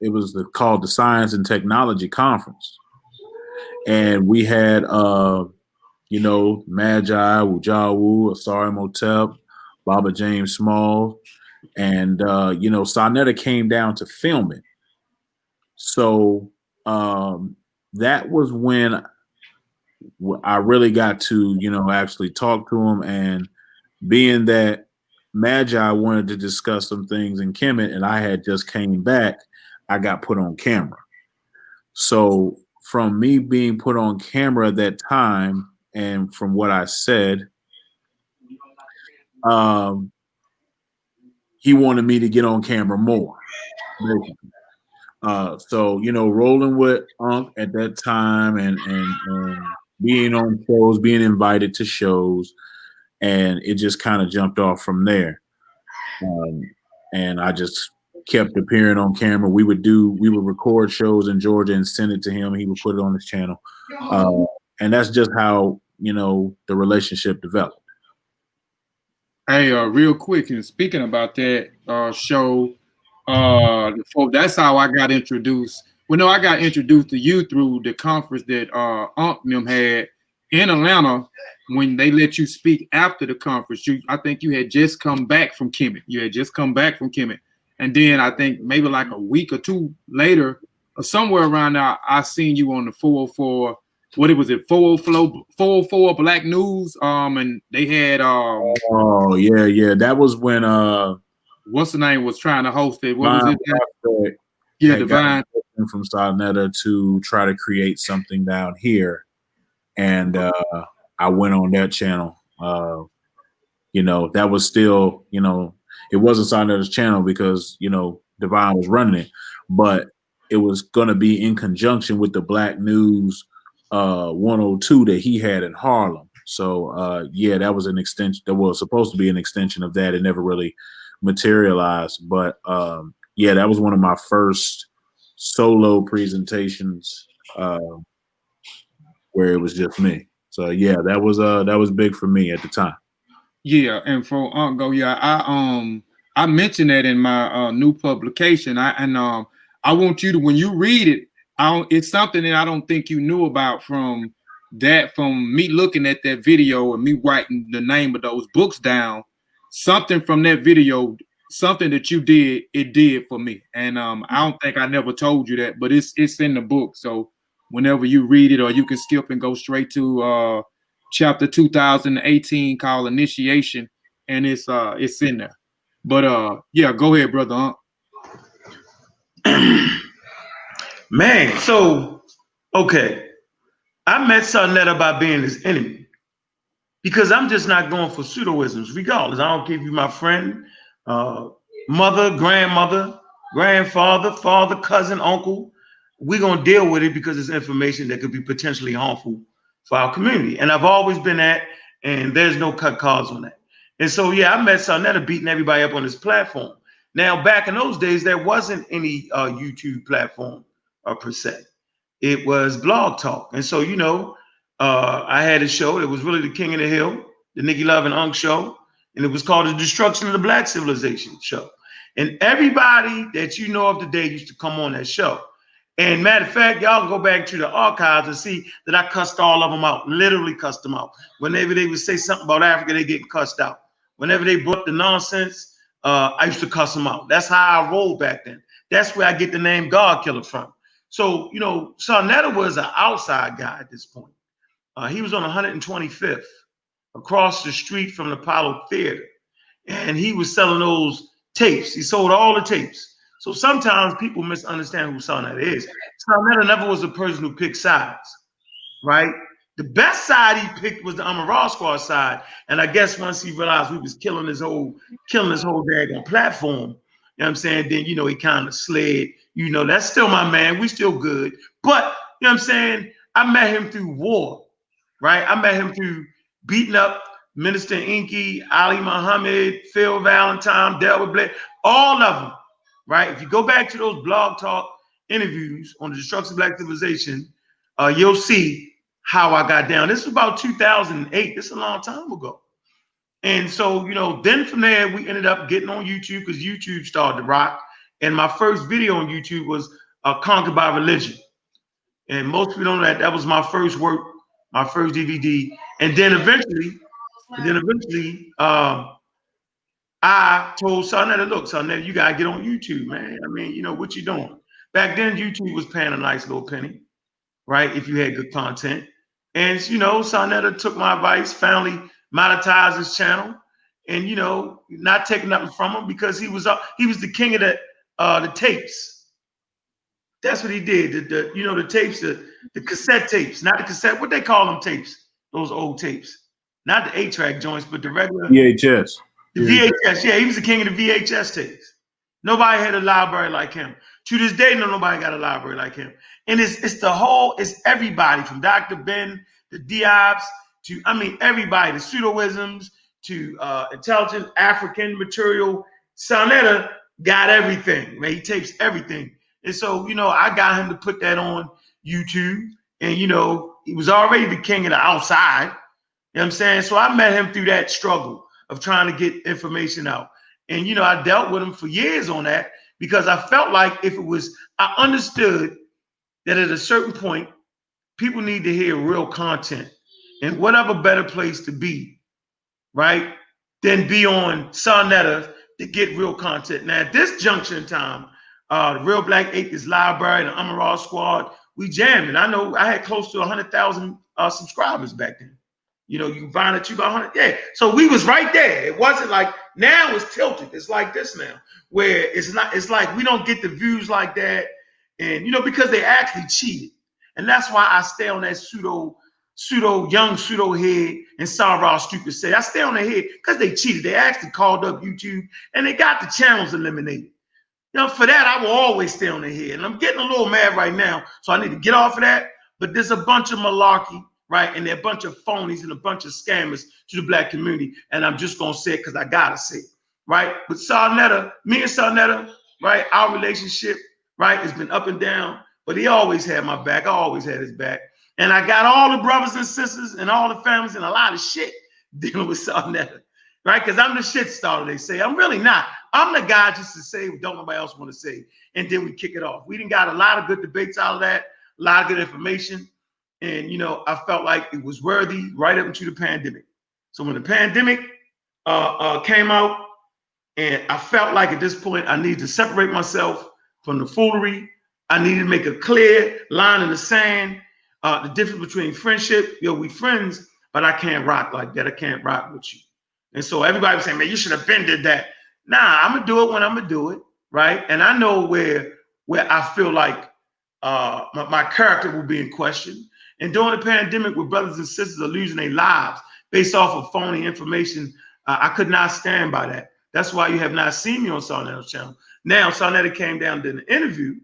It was called the Science and Technology Conference. And we had, Magi, Wujawu, Asari Motep, Baba James Small, and, Saneter came down to film it. So that was when I really got to, actually talk to him. And being that Magi wanted to discuss some things in Kemet and I had just came back, I got put on camera. So from me being put on camera at that time and from what I said, he wanted me to get on camera more. So, rolling with Ankh at that time and being on shows, being invited to shows, and it just kind of jumped off from there. And I just kept appearing on camera. We would record shows in Georgia and send it to him. He would put it on his channel. And that's just how, the relationship developed. Hey, real quick, and speaking about that show, that's how I got introduced. Well, no, I got introduced to you through the conference that Ankh them had in Atlanta when they let you speak after the conference. I think you had just come back from Kemet. And then I think maybe like a week or two later, or somewhere around there, I seen you on the 404. What was it? 404 Black News. And they had oh yeah. That was when what's the name was trying to host it. What was it? Yeah, Divine from Saneter to try to create something down here. And I went on that channel. That was still, it wasn't Saneter's channel because, Divine was running it, but it was going to be in conjunction with the Black News 102 that he had in Harlem. So, that was an extension. That was supposed to be an extension of that. It never really materialized. But, that was one of my first solo presentations where it was just me. So, that was big for me at the time. Yeah, and for I mentioned that in my new publication. I want you to, when you read it, it's something that I don't think you knew about from me looking at that video and me writing the name of those books down. Something from that video, something that you did, it did for me. And I don't think I never told you that, but it's in the book. So whenever you read it, or you can skip and go straight to chapter 2018 called Initiation, and it's in there. But go ahead, brother. Man, so okay, I met Saneter by being his enemy because I'm just not going for pseudoisms. Regardless, I don't give you my friend, mother, grandmother, grandfather, father, cousin, uncle. We're gonna deal with it because it's information that could be potentially harmful for our community, and I've always been that, and there's no cut cards on that. And so I met Saneter beating everybody up on his platform. Now, back in those days, there wasn't any YouTube platform per se. It was Blog Talk. And so, I had a show that was really the King of the Hill, the Nikki Love and Ankh show, and it was called The Destruction of the Black Civilization show. And everybody that you know of today used to come on that show. And matter of fact, y'all can go back to the archives and see that I cussed all of them out, literally cussed them out. Whenever they would say something about Africa, they get cussed out. Whenever they brought the nonsense, I used to cuss them out. That's how I rolled back then. That's where I get the name God Killer from. So, Saneter was an outside guy at this point. He was on 125th across the street from the Apollo Theater. And he was selling those tapes. He sold all the tapes. So sometimes people misunderstand who Saneter is. Saneter never was a person who picked sides, right? The best side he picked was the Amaral Squad side. And I guess once he realized we was killing his whole daggone platform, you know what I'm saying? Then, he kind of slid, that's still my man. We still good. But, you know what I'm saying? I met him through war, right? I met him through beating up Minister Inky, Ali Muhammad, Phil Valentine, Delbert Blake, all of them, right? If you go back to those Blog Talk interviews on the Destruction of Black Civilization, you'll see how I got down. This was about 2008. This is a long time ago. And so, then from there, we ended up getting on YouTube because YouTube started to rock. And my first video on YouTube was Conquered by Religion. And most people don't know that was my first work, my first DVD. And then eventually, I told Saneter, look, Saneter, you got to get on YouTube, man. I mean, what you doing? Back then, YouTube was paying a nice little penny, right? If you had good content. And, you know, Saneter took my advice, finally monetized his channel, and, you know, not taking nothing from him because he was the king of the tapes. That's what he did. The tapes, the cassette tapes, not the cassette. What they call them tapes? Those old tapes, not the 8-track joints, but the regular VHS. The VHS. Yeah, he was the king of the VHS tapes. Nobody had a library like him. To this day, nobody got a library like him. And it's everybody from Dr. Ben, the Diobs, to everybody, the pseudoisms, to intelligent African material. Saneter got everything, man. He tapes everything. And so, you know, I got him to put that on YouTube. And, you know, he was already the king of the outside. You know what I'm saying? So I met him through that struggle of trying to get information out. And, you know, I dealt with him for years on that because I felt like I understood that at a certain point, people need to hear real content. And whatever better place to be, right, than be on Saneter to get real content. Now, at this juncture in time, the Real Black Acres Library, the Amaral Squad, we jammed. And I know I had close to 100,000 subscribers back then. You know, you can find it, you got 100. Yeah. So we was right there. It wasn't like now it's tilted. It's like this now, where it's like we don't get the views like that. And, you know, because they actually cheated. And that's why I stay on that young pseudo head and Sarah stupid say. I stay on their head because they cheated. They actually called up YouTube and they got the channels eliminated. You know, for that, I will always stay on their head. And I'm getting a little mad right now, so I need to get off of that. But there's a bunch of malarkey, right? And they're a bunch of phonies and a bunch of scammers to the Black community. And I'm just going to say it because I got to say it, right? But Saneter, me and Saneter, right, our relationship, right, has been up and down. But he always had my back. I always had his back. And I got all the brothers and sisters and all the families and a lot of shit dealing with Saneter, right? Because I'm the shit starter, they say. I'm really not. I'm the guy just to say what don't nobody else want to say. And then we kick it off. We done got a lot of good debates out of that, a lot of good information. And, you know, I felt like it was worthy right up into the pandemic. So when the pandemic came out, and I felt like at this point I needed to separate myself from the foolery. I needed to make a clear line in the sand. The difference between friendship, yo, we friends, but I can't rock like that. I can't rock with you. And so everybody was saying, man, you should have been did that. Nah, I'm gonna do it when I'm gonna do it, right? And I know where I feel like my character will be in question. And during the pandemic, where brothers and sisters are losing their lives based off of phony information, I could not stand by that. That's why you have not seen me on Saneter's channel. Now, Saneter came down and did an interview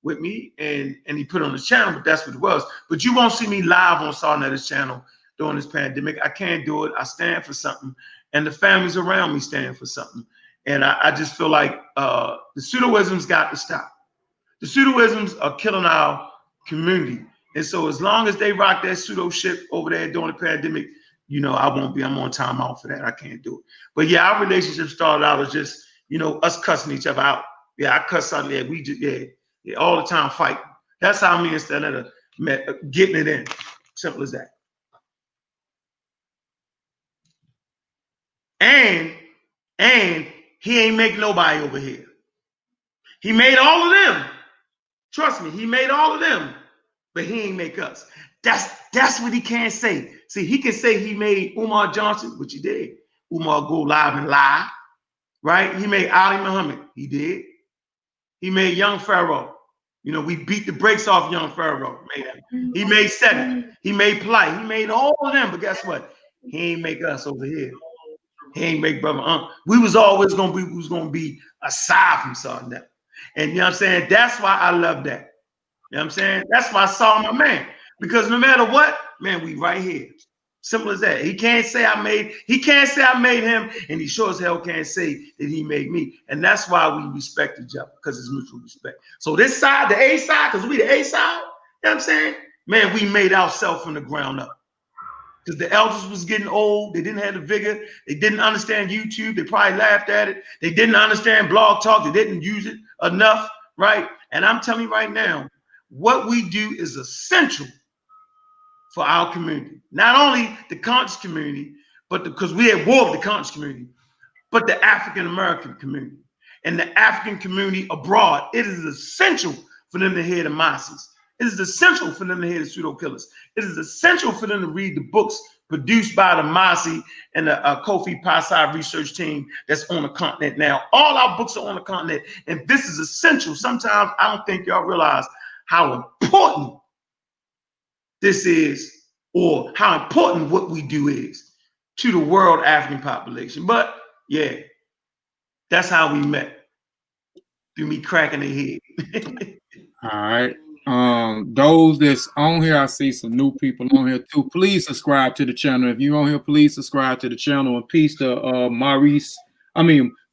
with me, and he put it on his channel, but that's what it was. But you won't see me live on Saneter's channel during this pandemic. I can't do it. I stand for something, and the families around me stand for something. And I just feel like the pseudoisms got to stop. The pseudoisms are killing our community. And so as long as they rock that pseudo shit over there during the pandemic, you know, I'm on time out for that. I can't do it. But yeah, our relationship started out as just, you know, us cussing each other out. Yeah, I cuss out there. We just, yeah, all the time fighting. That's how me and Saneter met, getting it in. Simple as that. And he ain't make nobody over here. He made all of them. Trust me, he made all of them, but he ain't make us. That's what he can't say. See, he can say he made Umar Johnson, which he did. Umar go live and lie, right? He made Ali Muhammad, he did. He made Young Pharaoh. You know, we beat the brakes off Young Pharaoh. He made Seven. He made Plight. He made all of them, but guess what? He ain't make us over here. He ain't make brother. We was always gonna be aside from something. And you know what I'm saying? That's why I love that. You know what I'm saying? That's why I saw my man. Because no matter what, man, we right here. Simple as that. He can't say I made him, and he sure as hell can't say that he made me. And that's why we respect each other, because it's mutual respect. So this side, the A side, because we the A side, you know what I'm saying? Man, we made ourselves from the ground up. Because the elders was getting old. They didn't have the vigor. They didn't understand YouTube. They probably laughed at it. They didn't understand blog talk. They didn't use it enough, right? And I'm telling you right now, what we do is essential for our community. Not only the conscious community, but because we at war with the conscious community, but the African American community and the African community abroad. It is essential for them to hear the Masis. It is essential for them to hear the Pseudo Killas. It is essential for them to read the books produced by the Masi and the Kofi Piesie Research Team that's on the continent now. All our books are on the continent, and this is essential. Sometimes I don't think y'all realize how important this is, or how important what we do is to the world African population. But yeah, that's how we met, through me cracking their head. All right. Those that's on here, I see some new people on here too. Please subscribe to the channel. If you're on here, please subscribe to the channel. And peace to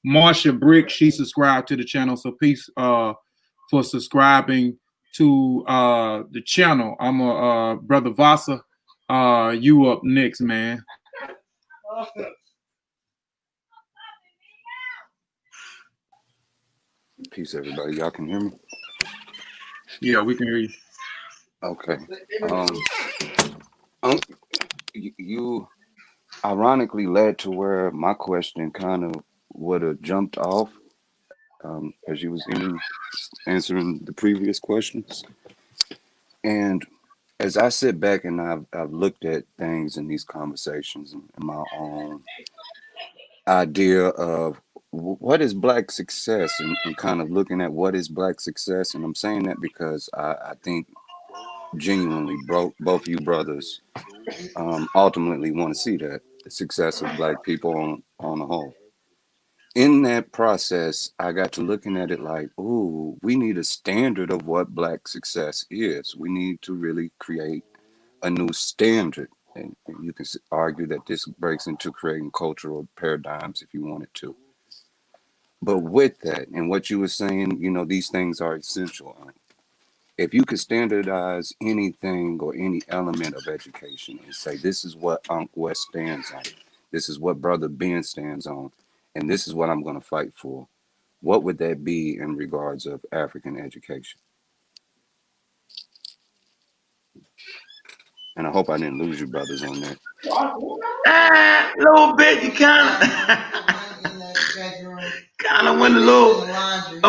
Marsha Brick. She subscribed to the channel. So peace for subscribing to the channel. I'm a brother Vasa. You up next, man. Peace, everybody. Y'all can hear me? Yeah, we can hear you. Okay. You ironically led to where my question kind of would have jumped off as you was answering the previous questions. And as I sit back and I've looked at things in these conversations and my own idea of what is Black success, and kind of looking at what is Black success. And I'm saying that because I think genuinely both you brothers ultimately want to see that the success of Black people on the whole. In that process, I got to looking at it like, ooh, we need a standard of what Black success is. We need to really create a new standard. And you can argue that this breaks into creating cultural paradigms if you wanted to. But with that, and what you were saying, you know, these things are essential. If you could standardize anything or any element of education and say, this is what Ankh West stands on, this is what Brother Ben stands on, and this is what I'm going to fight for, what would that be in regards of African education? And I hope I didn't lose you brothers on that. A little bit, you kind of went a little.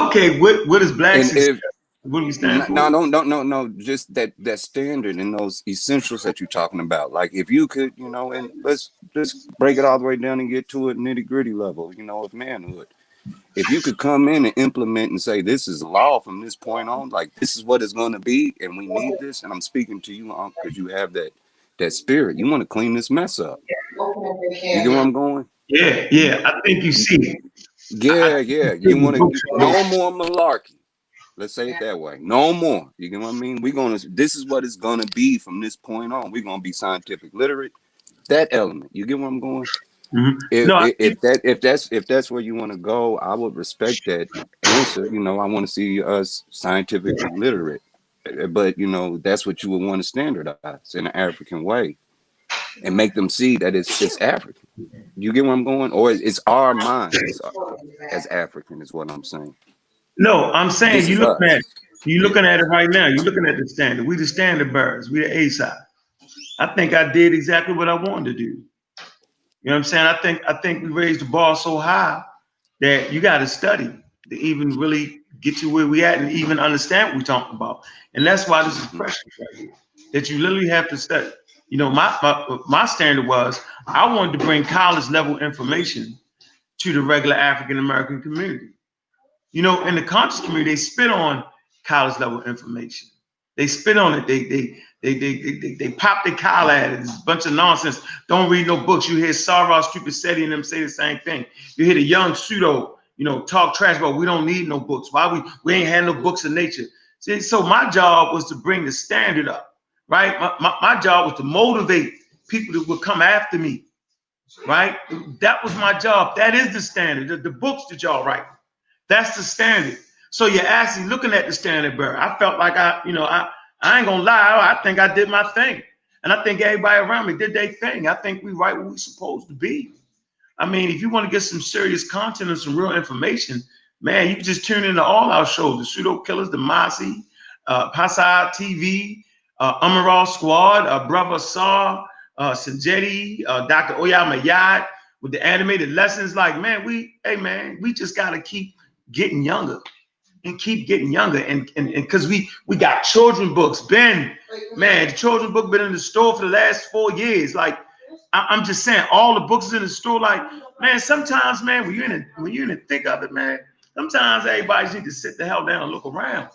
Okay, what is Black success? What do we stand for? No. Just that standard and those essentials that you're talking about. Like if you could, you know, and let's just break it all the way down and get to a nitty gritty level, you know, of manhood. If you could come in and implement and say, this is law from this point on, like this is what it's going to be, and we need this. And I'm speaking to you, because you have that spirit. You want to clean this mess up. You get where I'm going? Yeah. I think you see it. Yeah. You want to no more malarkey. Let's say it that way. No more. You get what I mean? This is what it's gonna be from this point on. We're gonna be scientific literate. That element. You get where I'm going? Mm-hmm. If that's where you want to go, I would respect that answer. You know, I want to see us scientifically literate. But you know, that's what you would want to standardize in an African way and make them see that it's African. You get where I'm going? Or it's our mind as African is what I'm saying. No, I'm saying you're looking at it right now. You're looking at the standard. We the standard bearers. We the A side. I think I did exactly what I wanted to do. You know what I'm saying? I think we raised the bar so high that you got to study to even really get to where we at and even understand what we're talking about. And that's why this is precious right here. That you literally have to study. You know, my standard was I wanted to bring college level information to the regular African American community. You know, in the conscious community, they spit on college level information. They spit on it. They pop their collar at it. It's a bunch of nonsense. Don't read no books. You hear Sarah Stupicetti and them say the same thing. You hear the young pseudo, you know, talk trash about we don't need no books. Why we ain't had no books in nature. See, so my job was to bring the standard up, right? My job was to motivate people that would come after me, right? That was my job. That is the standard. The books that y'all write. That's the standard. So you're actually looking at the standard bearer. I felt like I ain't gonna lie. I think I did my thing. And I think everybody around me did their thing. I think we write what we're supposed to be. I mean, if you want to get some serious content and some real information, man, you can just tune into all our shows, the Pseudo Killas, the Masi, Piesie TV, Amaral Squad, Brother Saw, Sanjetti, Dr. Oyamayad with the animated lessons. Like, man, we just gotta keep getting younger. and keep getting younger. And because we got children books. Ben, man, the children book been in the store for the last 4 years. Like, I'm just saying, all the books is in the store. Like, man, sometimes, man, when you're in the thick of it, man, sometimes everybody need to sit the hell down and look around.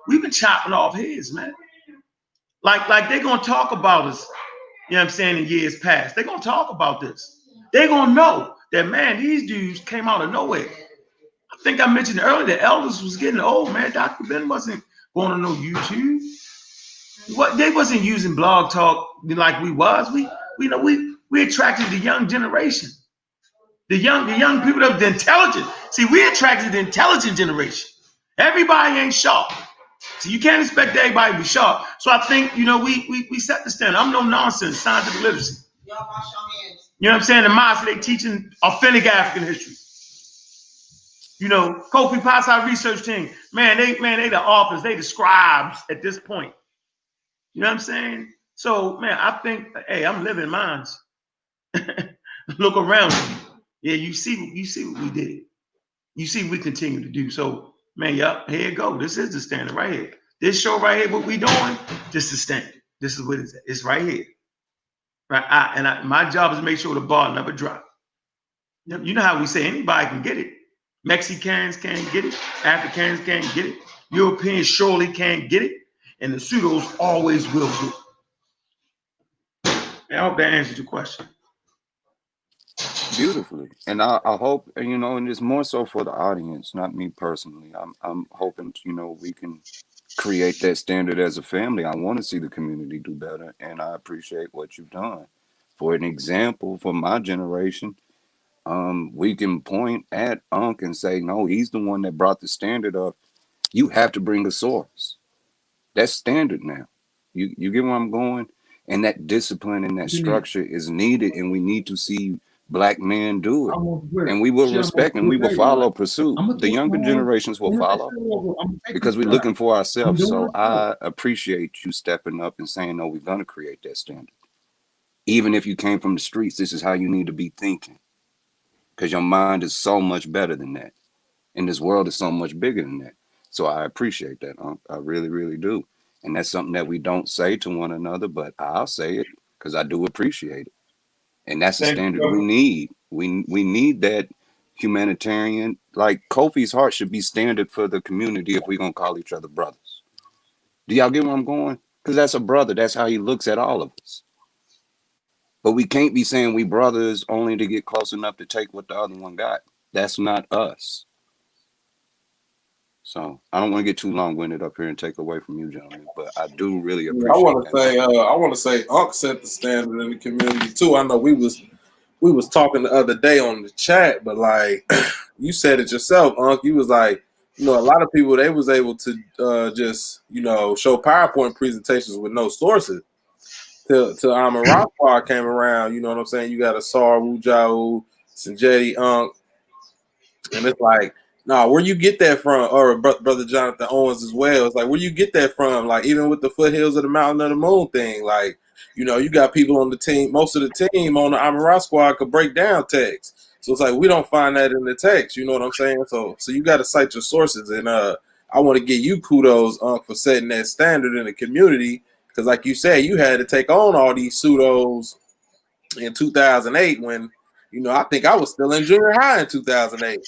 We've been chopping off heads, man. Like they're gonna talk about us, you know what I'm saying, in years past. They're gonna talk about this. They're gonna know that, man, these dudes came out of nowhere. I think I mentioned earlier that elders was getting old, man. Dr. Ben wasn't going to no YouTube. They wasn't using blog talk like we was. We attracted the young generation. The young people that the intelligent. See, we attracted the intelligent generation. Everybody ain't sharp. So you can't expect everybody to be sharp. So I think, you know, we set the standard. I'm no nonsense, scientific literacy. You know what I'm saying? The Mossi, they teaching authentic African history. You know, Kofi Piesie Research Team, man, they the authors, they the scribes at this point. You know what I'm saying? So, man, I think, hey, I'm living minds. Look around you. Yeah, you see what we did. You see what we continue to do. So, man, yup, here you go. This is the standard right here. This show right here, what we doing, this is the standard. This is what it's at. It's right here. Right? My job is to make sure the ball never drop. You know how we say anybody can get it. Mexicans can't get it. Africans can't get it. Europeans surely can't get it. And the pseudos always will do it. I hope that answers your question. Beautifully. And I hope, you know, and it's more so for the audience, not me personally. I'm hoping, you know, we can create that standard as a family. I want to see the community do better, and I appreciate what you've done. For an example, for my generation, we can point at Ankh and say, no, he's the one that brought the standard up. You have to bring a source. That's standard now. You get where I'm going? And that discipline and that structure is needed, and we need to see Black men do it. And we will respect and we will follow pursuit. The younger generations will follow because we're looking for ourselves. So I appreciate you stepping up and saying, no, we're going to create that standard. Even if you came from the streets, this is how you need to be thinking, because your mind is so much better than that. And this world is so much bigger than that. So I appreciate that. I really, really do. And that's something that we don't say to one another, but I'll say it because I do appreciate it. And that's the standard we need. We need that humanitarian, like Kofi's heart should be standard for the community if we're going to call each other brothers. Do y'all get where I'm going? Because that's a brother. That's how he looks at all of us. But we can't be saying we brothers only to get close enough to take what the other one got. That's not us. So I don't want to get too long-winded up here and take away from you, gentlemen, but I do really appreciate I want to say Ankh set the standard in the community too. I know we was talking the other day on the chat, but like you said it yourself, Ankh. You was like, you know, a lot of people, they was able to just, you know, show PowerPoint presentations with no sources. Till Amaranthar came around, you know what I'm saying? You got a Sar, Wujau, Njie, Ankh, and it's like, nah, where you get that from? Or Brother Jonathan Owens as well. It's like, where you get that from? Like, even with the foothills of the Mountain of the Moon thing, like, you know, you got people on the team, most of the team on the Amarat squad could break down text. So it's like, we don't find that in the text, you know what I'm saying? So you got to cite your sources. And I want to give you kudos, for setting that standard in the community. Because like you said, you had to take on all these pseudos in 2008 when, you know, I think I was still in junior high in 2008.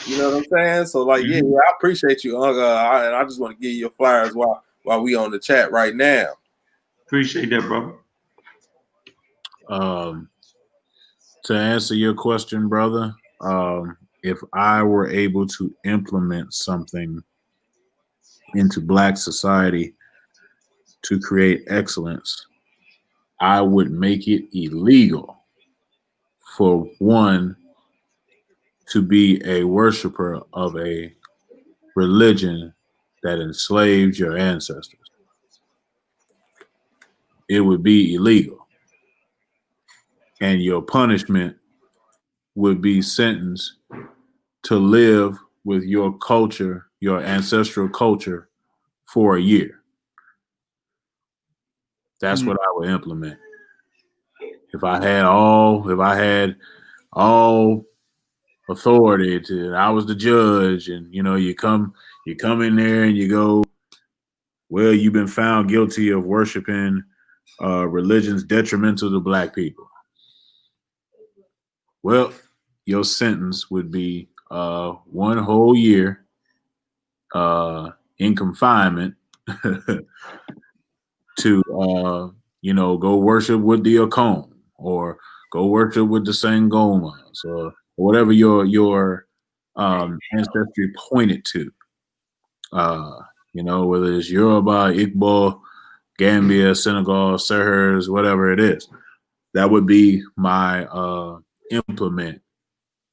You know what I'm saying? So like, yeah, I appreciate you, and I just want to give you your flowers while we on the chat right now. Appreciate that, brother. To answer your question, brother, if I were able to implement something into Black society to create excellence, I would make it illegal for one to be a worshiper of a religion that enslaved your ancestors. It would be illegal. And your punishment would be sentenced to live with your culture, your ancestral culture, for a year. That's what I would implement. If I had all authority to I was the judge, and you come in there and you go, well, you've been found guilty of worshiping religions detrimental to black people. Well, your sentence would be 1 whole year in confinement to go worship with the Akon, or go worship with the Sangomas, or whatever your ancestry pointed to. Whether it's Yoruba, Igbo, Gambia, Senegal, Sahars, whatever it is. That would be my implement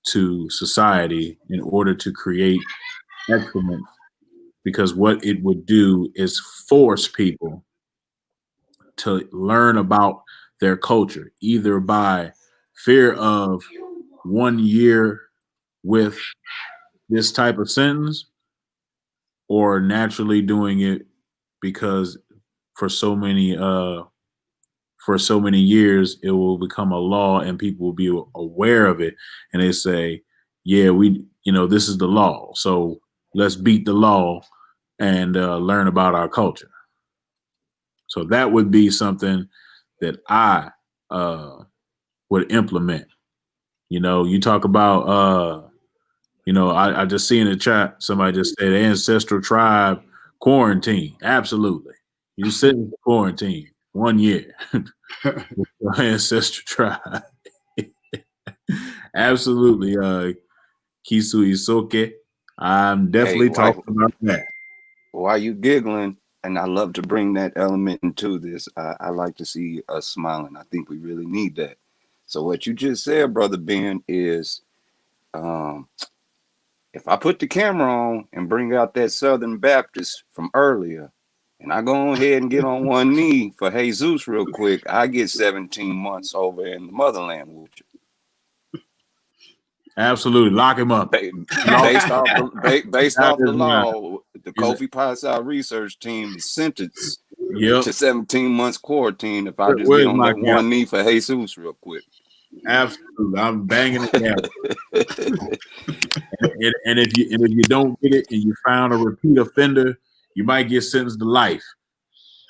to society in order to create excellence, because what it would do is force people to learn about their culture, either by fear of 1 year with this type of sentence, or naturally doing it because for so many years it will become a law and people will be aware of it, and they say, yeah, this is the law, so let's beat the law and learn about our culture. So that would be something that I would implement. You talk about I just see in the chat somebody just said ancestral tribe quarantine. Absolutely. You sit in quarantine 1 year. Ancestral tribe. Absolutely. Kisu Isoke. I'm definitely talking about that. Why you giggling? And I love to bring that element into this. I like to see us smiling. I think we really need that. So what you just said, Brother Ben, is if I put the camera on and bring out that Southern Baptist from earlier, and I go ahead and get on one knee for Jesus real quick, I get 17 months over in the motherland with you. Absolutely. Lock him up. Based off the law, the Kofi Piesie Research Team is sentenced to 17 months quarantine if I just get on that one knee for Jesus real quick. Absolutely. I'm banging it down. and if you don't get it and you found a repeat offender, you might get sentenced to life.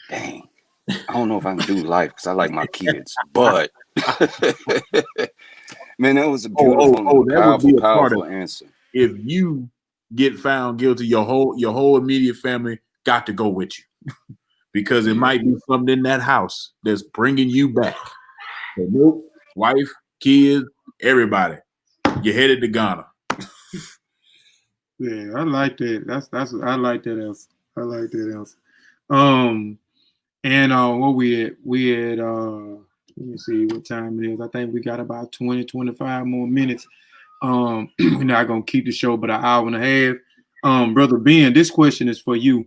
Dang. I don't know if I can do life because I like my kids, but man, that was a beautiful, powerful answer. If you get found guilty, your whole immediate family got to go with you, because it might be something in that house that's bringing you back. So nope, wife, kids, everybody, you're headed to Ghana. Yeah, I like that. I like that else. I like that else. And what we at? We at let me see what time it is. I think we got about 20, 25 more minutes. We're not gonna keep the show but an hour and a half. Brother Ben, this question is for you.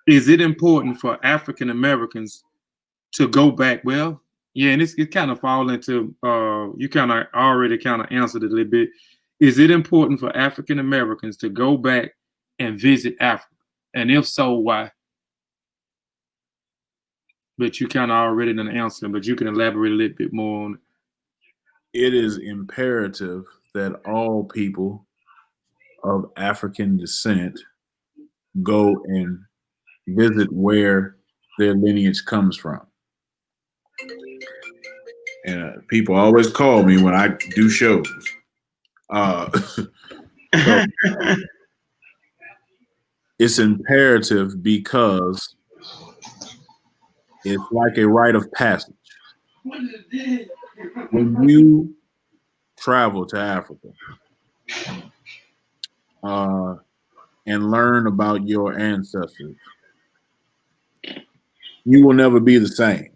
Is it important for African Americans to go back? Well, yeah, and it kind of fall into you kind of already kind of answered it a little bit. Is it important for African Americans to go back and visit Africa? And if so, why? But you kind of already done answered, but you can elaborate a little bit more on it. It is imperative that all people of African descent go and visit where their lineage comes from. And people always call me when I do shows. So it's imperative because it's like a rite of passage. When you travel to Africa and learn about your ancestors, you will never be the same.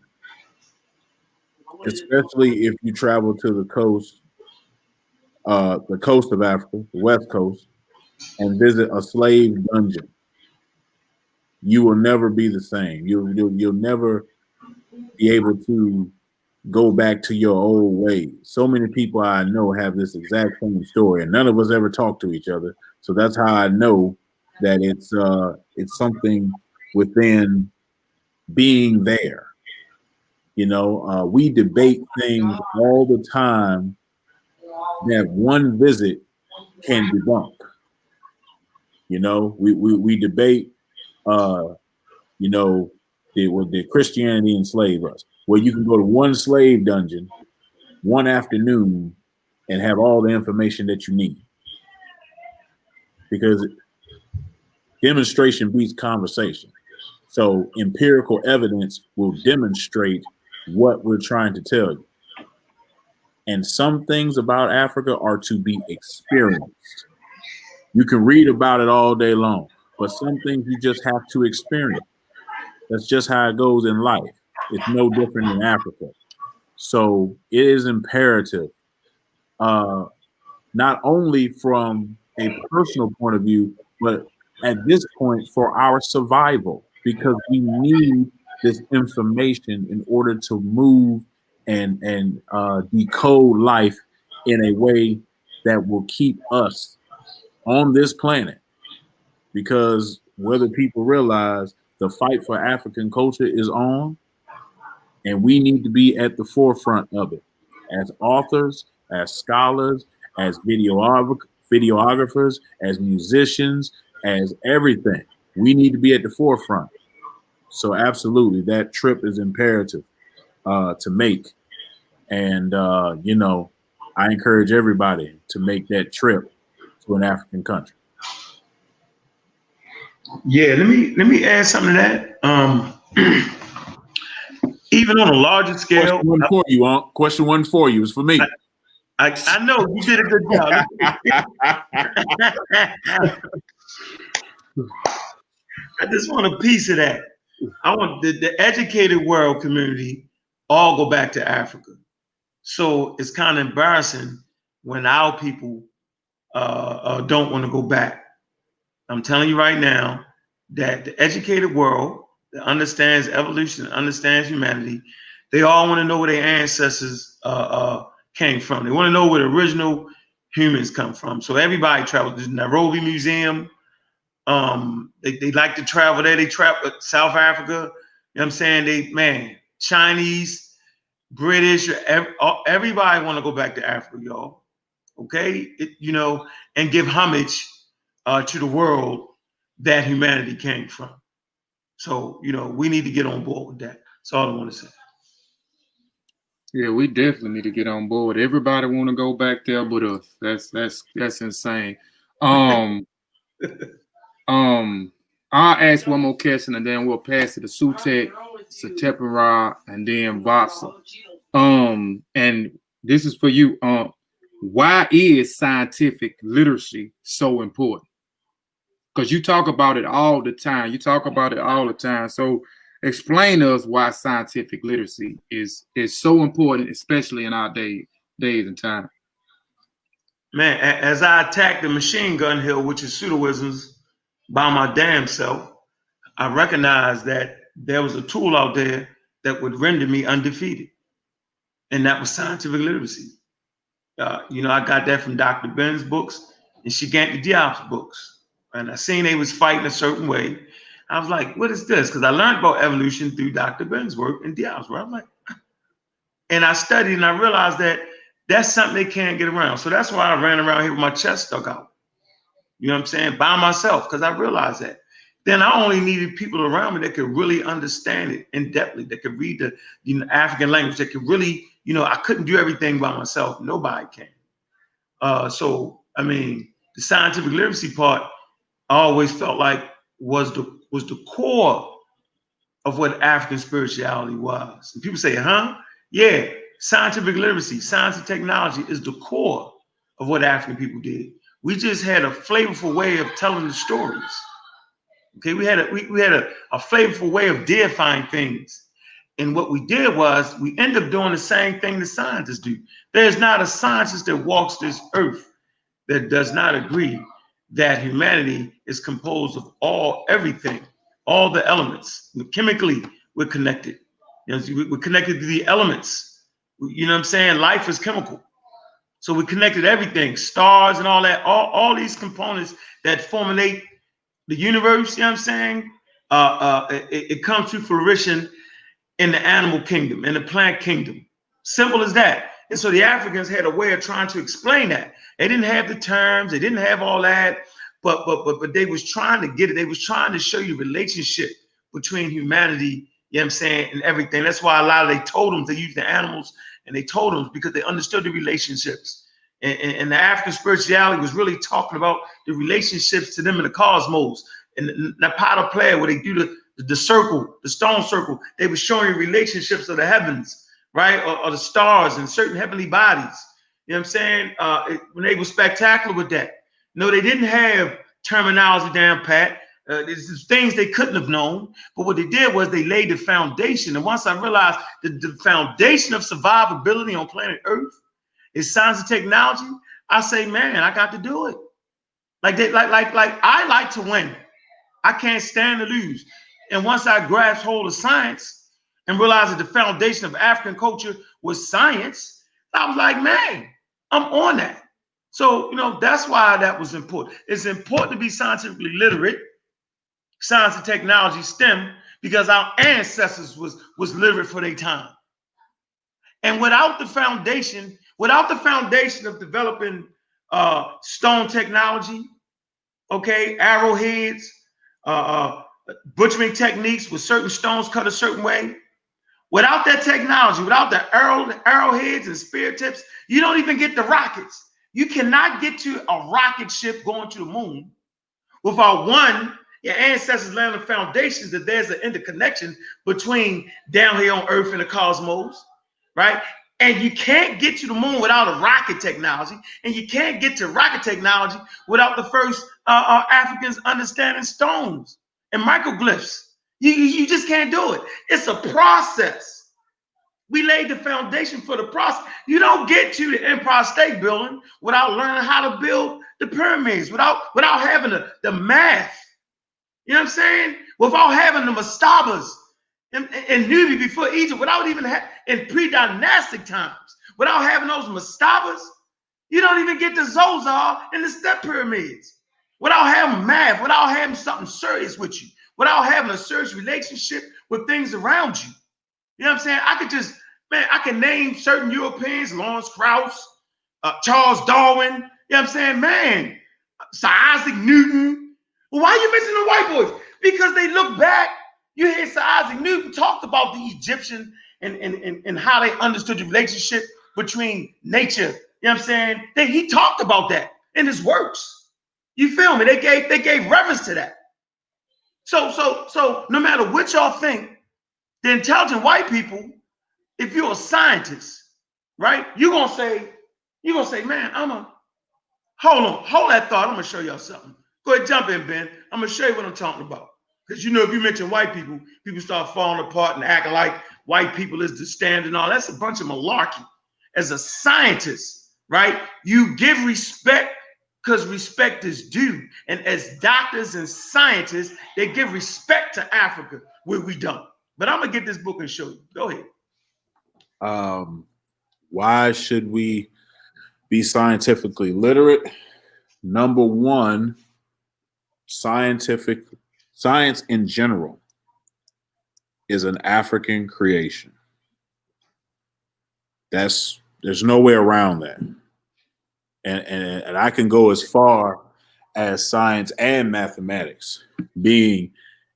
Especially if you travel to the coast of Africa, the West Coast, and visit a slave dungeon. You will never be the same. You'll never be able to go back to your old ways. So many people I know have this exact same story, and none of us ever talk to each other. So that's how I know that it's something within being there. We debate things all the time that one visit can debunk. You know, we debate, you know, did Christianity enslave us? Well, you can go to one slave dungeon one afternoon and have all the information that you need, because demonstration beats conversation. So empirical evidence will demonstrate what we're trying to tell you. And some things about Africa are to be experienced. You can read about it all day long, but some things you just have to experience. That's just how it goes in life. It's no different in Africa. So it is imperative, not only from a personal point of view, but at this point for our survival, because we need this information in order to move and decode life in a way that will keep us on this planet. Because whether people realize the fight for African culture is on, and we need to be at the forefront of it as authors, as scholars, as videographers, as musicians, as everything. We need to be at the forefront. So absolutely, that trip is imperative to make. And, you know, I encourage everybody to make that trip to an African country. Yeah, let me add something to that. Even on a larger scale. Question one for you, Unc. Question one for you is for me. I know you did a good job. I just want a piece of that. I want the educated world community all go back to Africa. So it's kind of embarrassing when our people don't want to go back. I'm telling you right now that the educated world that understands evolution, understands humanity, they all want to know where their ancestors came from. They want to know where the original humans come from. So everybody travels to the Nairobi Museum. They like to travel there. They travel South Africa. You know what I'm saying? Chinese, British, everybody want to go back to Africa, y'all. Okay? And give homage to the world that humanity came from. So, we need to get on board with that. That's all I want to say. Yeah, we definitely need to get on board. Everybody want to go back there but us. That's insane. I'll ask one more question and then we'll pass it to Sutekh, Satepara, and then Vasa. And this is for you. Why is scientific literacy so important? Because you talk about it all the time. So explain to us why scientific literacy is so important, especially in our days and time. Man, as I attacked the machine gun hill, which is pseudoisms, by my damn self, I recognized that there was a tool out there that would render me undefeated. And that was scientific literacy. I got that from Dr. Ben's books and Shigante Diop's books. And I seen they was fighting a certain way. I was like, what is this? Because I learned about evolution through Dr. Ben's work and Diop's work. I'm like, and I studied and I realized that that's something they can't get around. So that's why I ran around here with my chest stuck out. You know what I'm saying? By myself, because I realized that. Then I only needed people around me that could really understand it in depthly, that could read the African language, that could really, I couldn't do everything by myself. Nobody can. So, the scientific literacy part, I always felt like was the core of what African spirituality was. And people say, huh? Yeah, scientific literacy, science and technology is the core of what African people did. We just had a flavorful way of telling the stories. Okay, we had a flavorful way of deifying things. And what we did was we end up doing the same thing the scientists do. There's not a scientist that walks this earth that does not agree that humanity is composed of everything, all the elements. Chemically, we're connected. We're connected to the elements. You know what I'm saying? Life is chemical. So we connected everything, stars and all that, all these components that formulate the universe, you know what I'm saying? It comes to fruition in the animal kingdom, in the plant kingdom. Simple as that. And so the Africans had a way of trying to explain that. They didn't have the terms, they didn't have all that, but they was trying to get it. They was trying to show you relationship between humanity, you know what I'm saying, and everything. That's why a lot of they told them to use the animals, and they told them because they understood the relationships. And the African spirituality was really talking about the relationships to them in the cosmos. And the Napata player, where they do the circle, the stone circle, they were showing relationships of the heavens, right? Or the stars and certain heavenly bodies. You know what I'm saying? When they were spectacular with that. No, they didn't have terminology down pat. There's things they couldn't have known. But what they did was they laid the foundation. And once I realized that the foundation of survivability on planet Earth is science and technology, I say, man, I got to do it. Like I like to win. I can't stand to lose. And once I grasped hold of science and realized that the foundation of African culture was science, I was like, man, I'm on that. So, you know, that's why that was important. It's important to be scientifically literate, science and technology, STEM, because our ancestors was literate for their time. And without the foundation of developing stone technology, okay, arrowheads, butchering techniques with certain stones cut a certain way. Without that technology, without the arrowheads and spear tips, you don't even get the rockets. You cannot get to a rocket ship going to the moon without one, your ancestors laying the foundations that there's an interconnection between down here on Earth and the cosmos, right? And you can't get to the moon without a rocket technology, and you can't get to rocket technology without the first Africans understanding stones and microglyphs. You just can't do it. It's a process. We laid the foundation for the process. You don't get to the Empire State Building without learning how to build the pyramids, without having the math. You know what I'm saying? Without having the mastabas in Nubia before Egypt, without even in pre-dynastic times, without having those mastabas, you don't even get the Zozar and the step pyramids. Without having math, without having something serious with you, without having a serious relationship with things around you. You know what I'm saying? I can name certain Europeans, Lawrence Krauss, Charles Darwin, you know what I'm saying? Man, Sir Isaac Newton. Well, why are you mentioning the white boys? Because they look back, you hear Sir Isaac Newton talked about the Egyptian and how they understood the relationship between nature. You know what I'm saying? He talked about that in his works. You feel me? They gave reference to that. So no matter what y'all think, the intelligent white people, if you're a scientist, right, you're gonna say, man, hold that thought. I'm gonna show y'all something. Go ahead, jump in, Ben. I'm gonna show you what I'm talking about. Because you know, if you mention white people, people start falling apart and acting like white people is the standard and all. That's a bunch of malarkey. As a scientist, right, you give respect because respect is due. And as doctors and scientists, they give respect to Africa where we don't. But I'm gonna get this book and show you. Go ahead. Why should we be scientifically literate? Number one, science in general is an African creation. There's no way around that. And I can go as far as science and mathematics being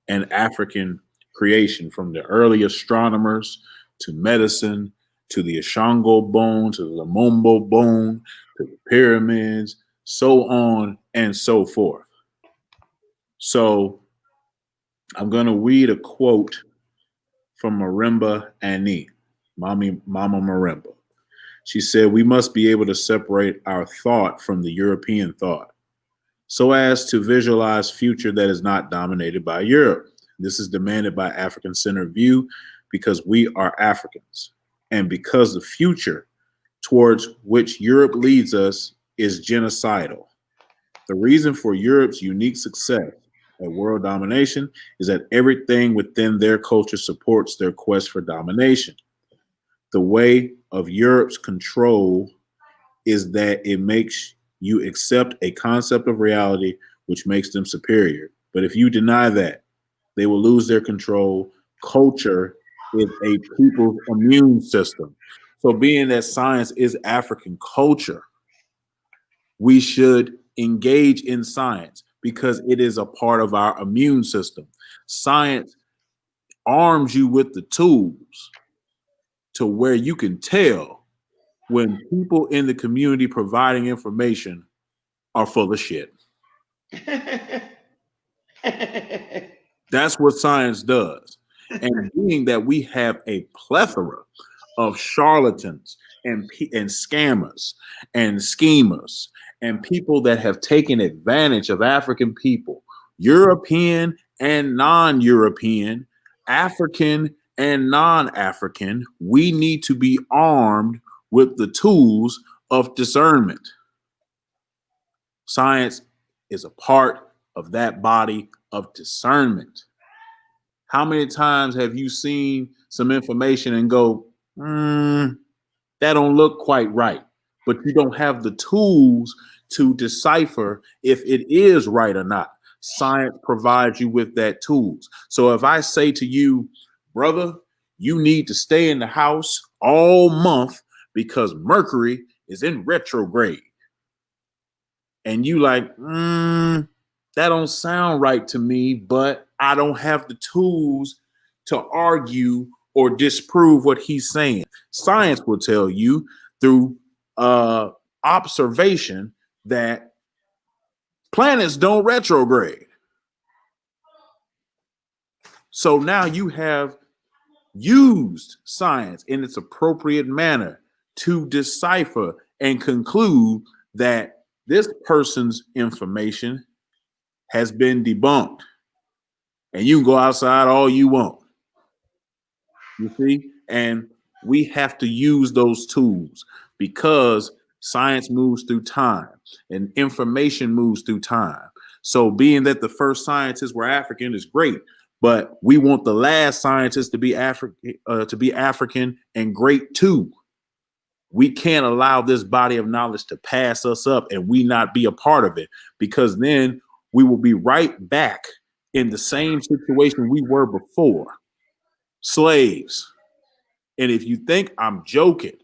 an African creation, from the early astronomers to medicine, to the Ashango bone, to the Lumumba bone, to the pyramids, so on and so forth. So I'm going to read a quote from Marimba Ani, Mama Marimba. She said, "We must be able to separate our thought from the European thought so as to visualize future that is not dominated by Europe. This is demanded by African-centered view because we are Africans, and because the future towards which Europe leads us is genocidal. The reason for Europe's unique success at world domination is that everything within their culture supports their quest for domination. The way of Europe's control is that it makes you accept a concept of reality which makes them superior. But if you deny that, they will lose their control. Culture is a people's immune system. So being that science is African culture, we should engage in science because it is a part of our immune system. Science arms you with the tools to where you can tell when people in the community providing information are full of shit. That's what science does. And being that we have a plethora of charlatans and scammers and schemers and people that have taken advantage of African people, European and non-European, African and non-African, we need to be armed with the tools of discernment. Science is a part of that body of discernment. How many times have you seen some information and go, that don't look quite right, but you don't have the tools to decipher if it is right or not? Science provides you with that tools. So if I say to you, brother, you need to stay in the house all month because Mercury is in retrograde, and you like, that don't sound right to me, but I don't have the tools to argue or disprove what he's saying. Science will tell you through observation that planets don't retrograde. So now you have used science in its appropriate manner to decipher and conclude that this person's information has been debunked. And you can go outside all you want. You see? And we have to use those tools because science moves through time and information moves through time. So being that the first scientists were African is great, but we want the last scientists to be African and great too. We can't allow this body of knowledge to pass us up and we not be a part of it, because then we will be right back in the same situation we were before, slaves. And if you think I'm joking,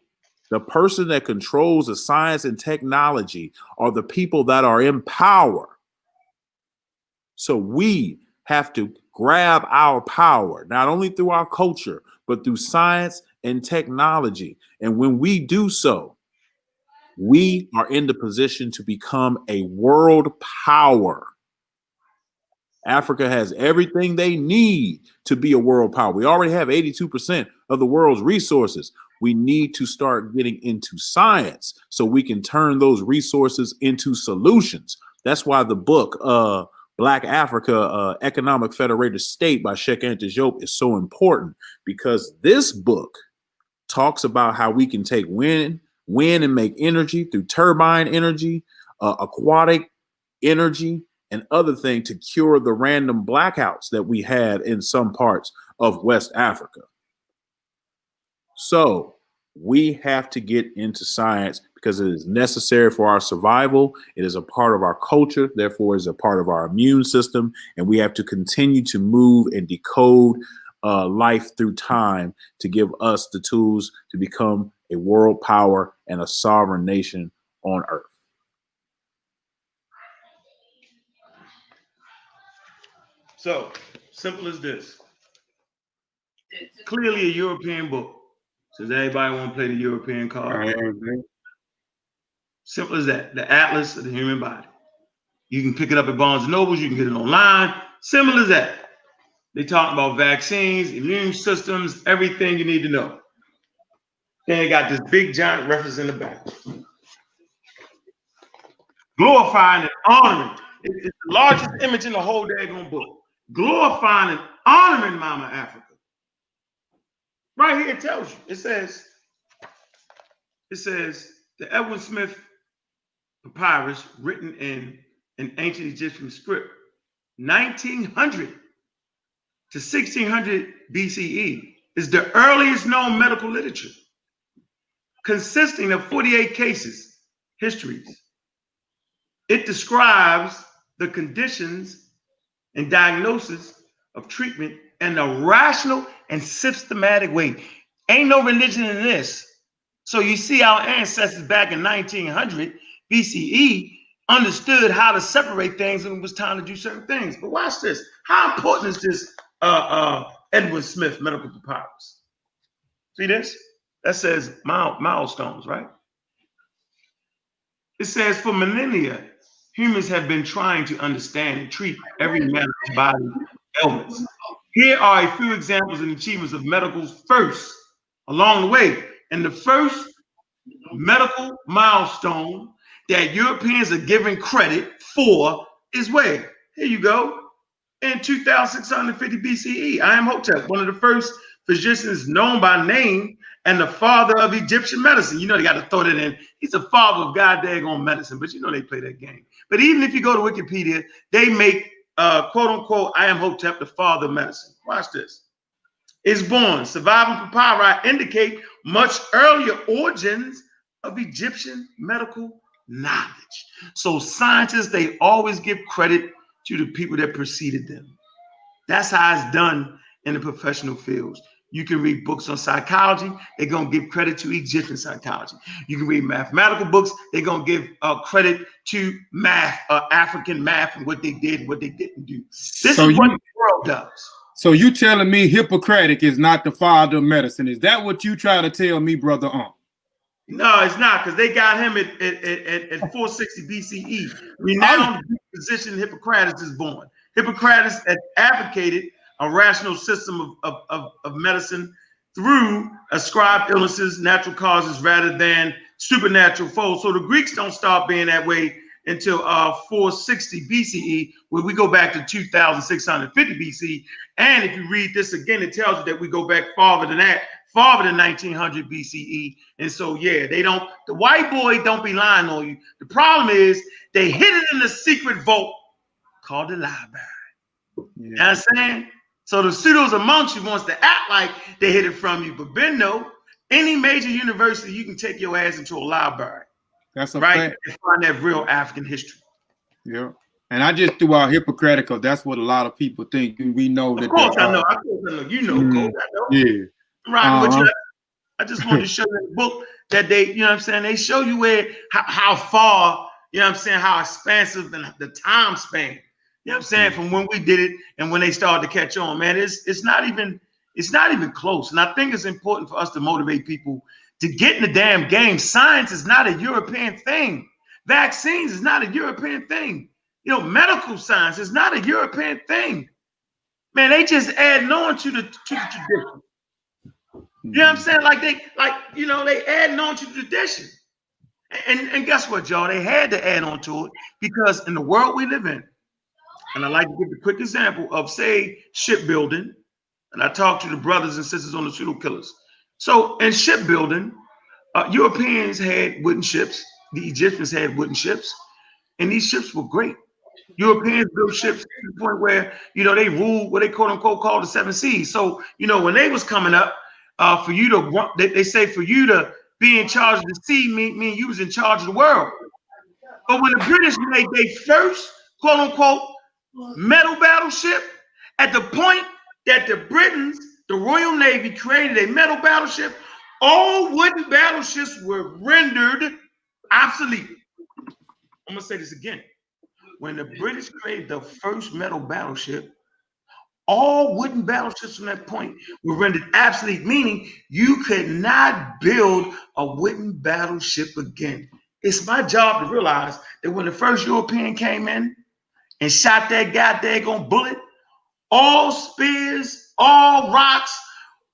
the person that controls the science and technology are the people that are in power. So we have to grab our power, not only through our culture, but through science and technology. And when we do so, we are in the position to become a world power. Africa has everything they need to be a world power. We already have 82% of the world's resources. We need to start getting into science so we can turn those resources into solutions. That's why the book, Black Africa, Economic Federated State by Sheikh Anta Diop is so important, because this book talks about how we can take wind and make energy through turbine energy, aquatic energy, and other things to cure the random blackouts that we have in some parts of West Africa. So we have to get into science because it is necessary for our survival. It is a part of our culture, therefore is a part of our immune system. And we have to continue to move and decode life through time to give us the tools to become a world power and a sovereign nation on earth. So, simple as this. Clearly a European book. Does everybody want to play the European card? Simple as that. The Atlas of the Human Body. You can pick it up at Barnes & Nobles. You can get it online. Simple as that. They talk about vaccines, immune systems, everything you need to know. Then they got this big giant reference in the back. Glorifying and honoring. It's the largest image in the whole daggone book. Glorifying and honoring Mama Africa. Right here it tells you. It says the Edwin Smith papyrus, written in an ancient Egyptian script, 1900 to 1600 BCE, is the earliest known medical literature, consisting of 48 cases, histories. It describes the conditions and diagnosis of treatment in a rational and systematic way. Ain't no religion in this So you see our ancestors back in 1900 BCE understood how to separate things when it was time to do certain things. But watch this. How important is this Edwin Smith medical papyrus? See this? That says milestones, right? It says for millennia, humans have been trying to understand and treat every man's body ailments. Here are a few examples and achievements of medicals first along the way. And the first medical milestone that Europeans are giving credit for is where? Here you go. In 2650 BCE, Imhotep, one of the first physicians known by name and the father of Egyptian medicine. You know, they got to throw that in. He's the father of God daggone medicine, but you know they play that game. But even if you go to Wikipedia, they make quote unquote Imhotep the father of medicine. Watch this. Is born. Surviving papyri indicate much earlier origins of Egyptian medical knowledge. So scientists, they always give credit to the people that preceded them. That's how it's done in the professional fields. You can read books on psychology, they're going to give credit to Egyptian psychology. You can read mathematical books, they're going to give credit to math, African math, and what they did and what they didn't do. This is what the world does. So you telling me Hippocratic is not the father of medicine? Is that what you try to tell me, brother? No, it's not, because they got him at 460 BCE. Renowned physician Hippocrates is born. Hippocrates had advocated a rational system of medicine through ascribed illnesses, natural causes, rather than supernatural foes. So the Greeks don't start being that way until 460 BCE, where we go back to 2650 BC. And if you read this again, it tells you that we go back farther than that, farther than 1900 BCE. And so, yeah, they don't, the white boy don't be lying on you. The problem is they hid it in the secret vault called the library. Yeah. You know what I'm saying? So the pseudos amongst you wants to act like they hid it from you, but Ben know, any major university, you can take your ass into a library. That's a right fact. and find that real African history. Yeah. And I just threw out Hippocratic because that's what a lot of people think. We know that. Of course I know. You know, Coach, I know. Yeah. I'm riding with you. I just wanted to show you the book that they, you know what I'm saying? They show you where, how far, you know what I'm saying, how expansive and the time span, you know what I'm saying, from when we did it and when they started to catch on, man. It's not even close. And I think it's important for us to motivate people to get in the damn game. Science is not a European thing. Vaccines is not a European thing. You know, medical science is not a European thing. Man, they just adding on to the tradition. You know what I'm saying? They adding on to the tradition. And guess what, y'all? They had to add on to it because in the world we live in, and I like to give a quick example of, say, shipbuilding, and I talk to the brothers and sisters on the Pseudo Killas. So in shipbuilding, Europeans had wooden ships, the Egyptians had wooden ships, and these ships were great. Europeans built ships to the point where, you know, they ruled what they quote unquote call the 7 seas. So, you know, when they was coming up, for you to, they say for you to be in charge of the sea, mean you was in charge of the world. But when the British made their first quote unquote metal battleship, at the point that the Britons, the Royal Navy, created a metal battleship, all wooden battleships were rendered obsolete. I'm gonna say this again. When the British created the first metal battleship, all wooden battleships from that point were rendered obsolete, meaning you could not build a wooden battleship again. It's my job to realize that when the first European came in and shot that goddamn bullet, all spears, all rocks,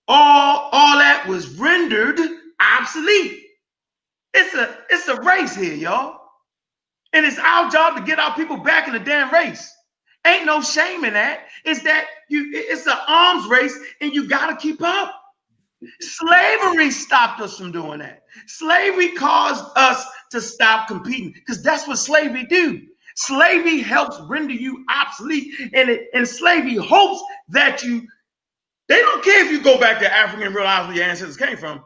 all that was rendered obsolete. It's a race here, y'all. And it's our job to get our people back in the damn race. Ain't no shame in that. It's that it's an arms race and you gotta keep up. Slavery stopped us from doing that. Slavery caused us to stop competing because that's what slavery do. Slavery helps render you obsolete, and slavery hopes that they don't care if you go back to Africa and realize where your ancestors came from.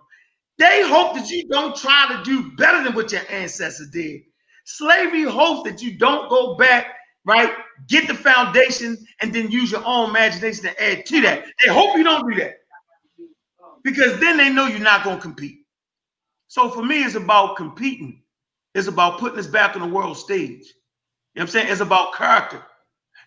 They hope that you don't try to do better than what your ancestors did. Slavery hopes that you don't go back, right? Get the foundation and then use your own imagination to add to that. They hope you don't do that because then they know you're not going to compete. So for me, it's about competing. It's about putting us back on the world stage. You know what I'm saying? It's about character.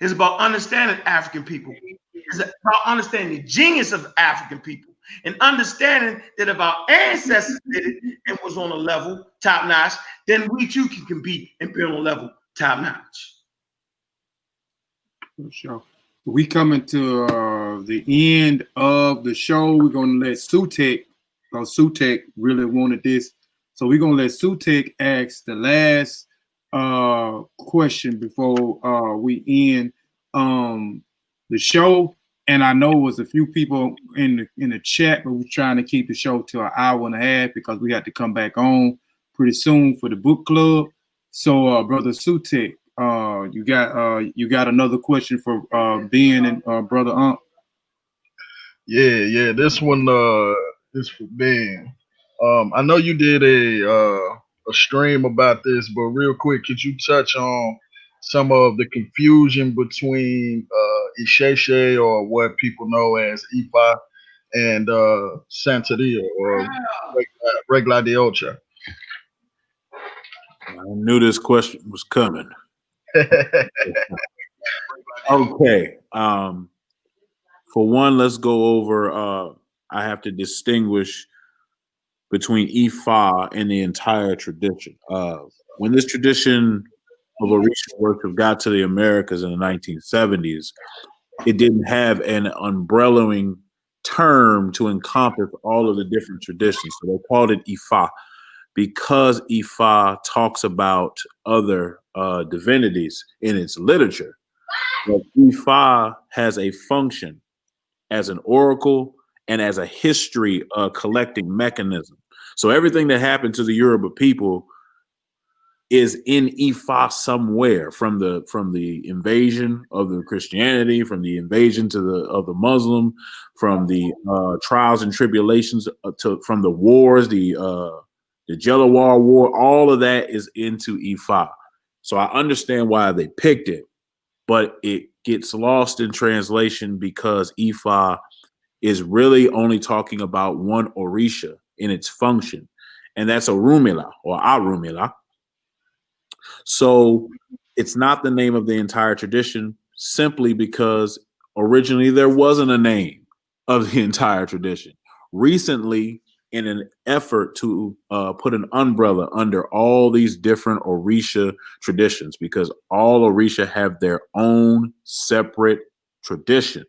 It's about understanding African people. It's about understanding the genius of African people and understanding that if our ancestors did it and was on a level top notch, then we too can compete and be on a level top notch. For sure. We coming to the end of the show. We're gonna let Sutekh, because Sutekh really wanted this. So we're gonna let Sutekh ask the last question before we end the show. And I know it was a few people in the chat, but we're trying to keep the show to an hour and a half because we had to come back on pretty soon for the book club. So brother Sutekh, you got another question for Ben and brother Ankh? Yeah. This one is for Ben. I know you did a stream about this, but real quick, could you touch on some of the confusion between Isheshe, or what people know as Ifa, and Santeria, or Regla de Ocha? I knew this question was coming. Okay. For one, let's go over. I have to distinguish between Ifa and the entire tradition. When this tradition of Orisha worship got to the Americas in the 1970s, it didn't have an umbrellaing term to encompass all of the different traditions. So they called it Ifa because Ifa talks about other divinities in its literature. But Ifa has a function as an oracle and as a history collecting mechanism. So everything that happened to the Yoruba people is in Ifa somewhere, from the invasion of the Christianity, from the invasion of the Muslim, from the trials and tribulations from the wars, the Jelawar War. All of that is into Ifa. So I understand why they picked it, but it gets lost in translation because Ifa is really only talking about one Orisha in its function, and that's Orumila or Arumila. So it's not the name of the entire tradition, simply because originally there wasn't a name of the entire tradition. Recently, in an effort to put an umbrella under all these different Orisha traditions, because all Orisha have their own separate tradition,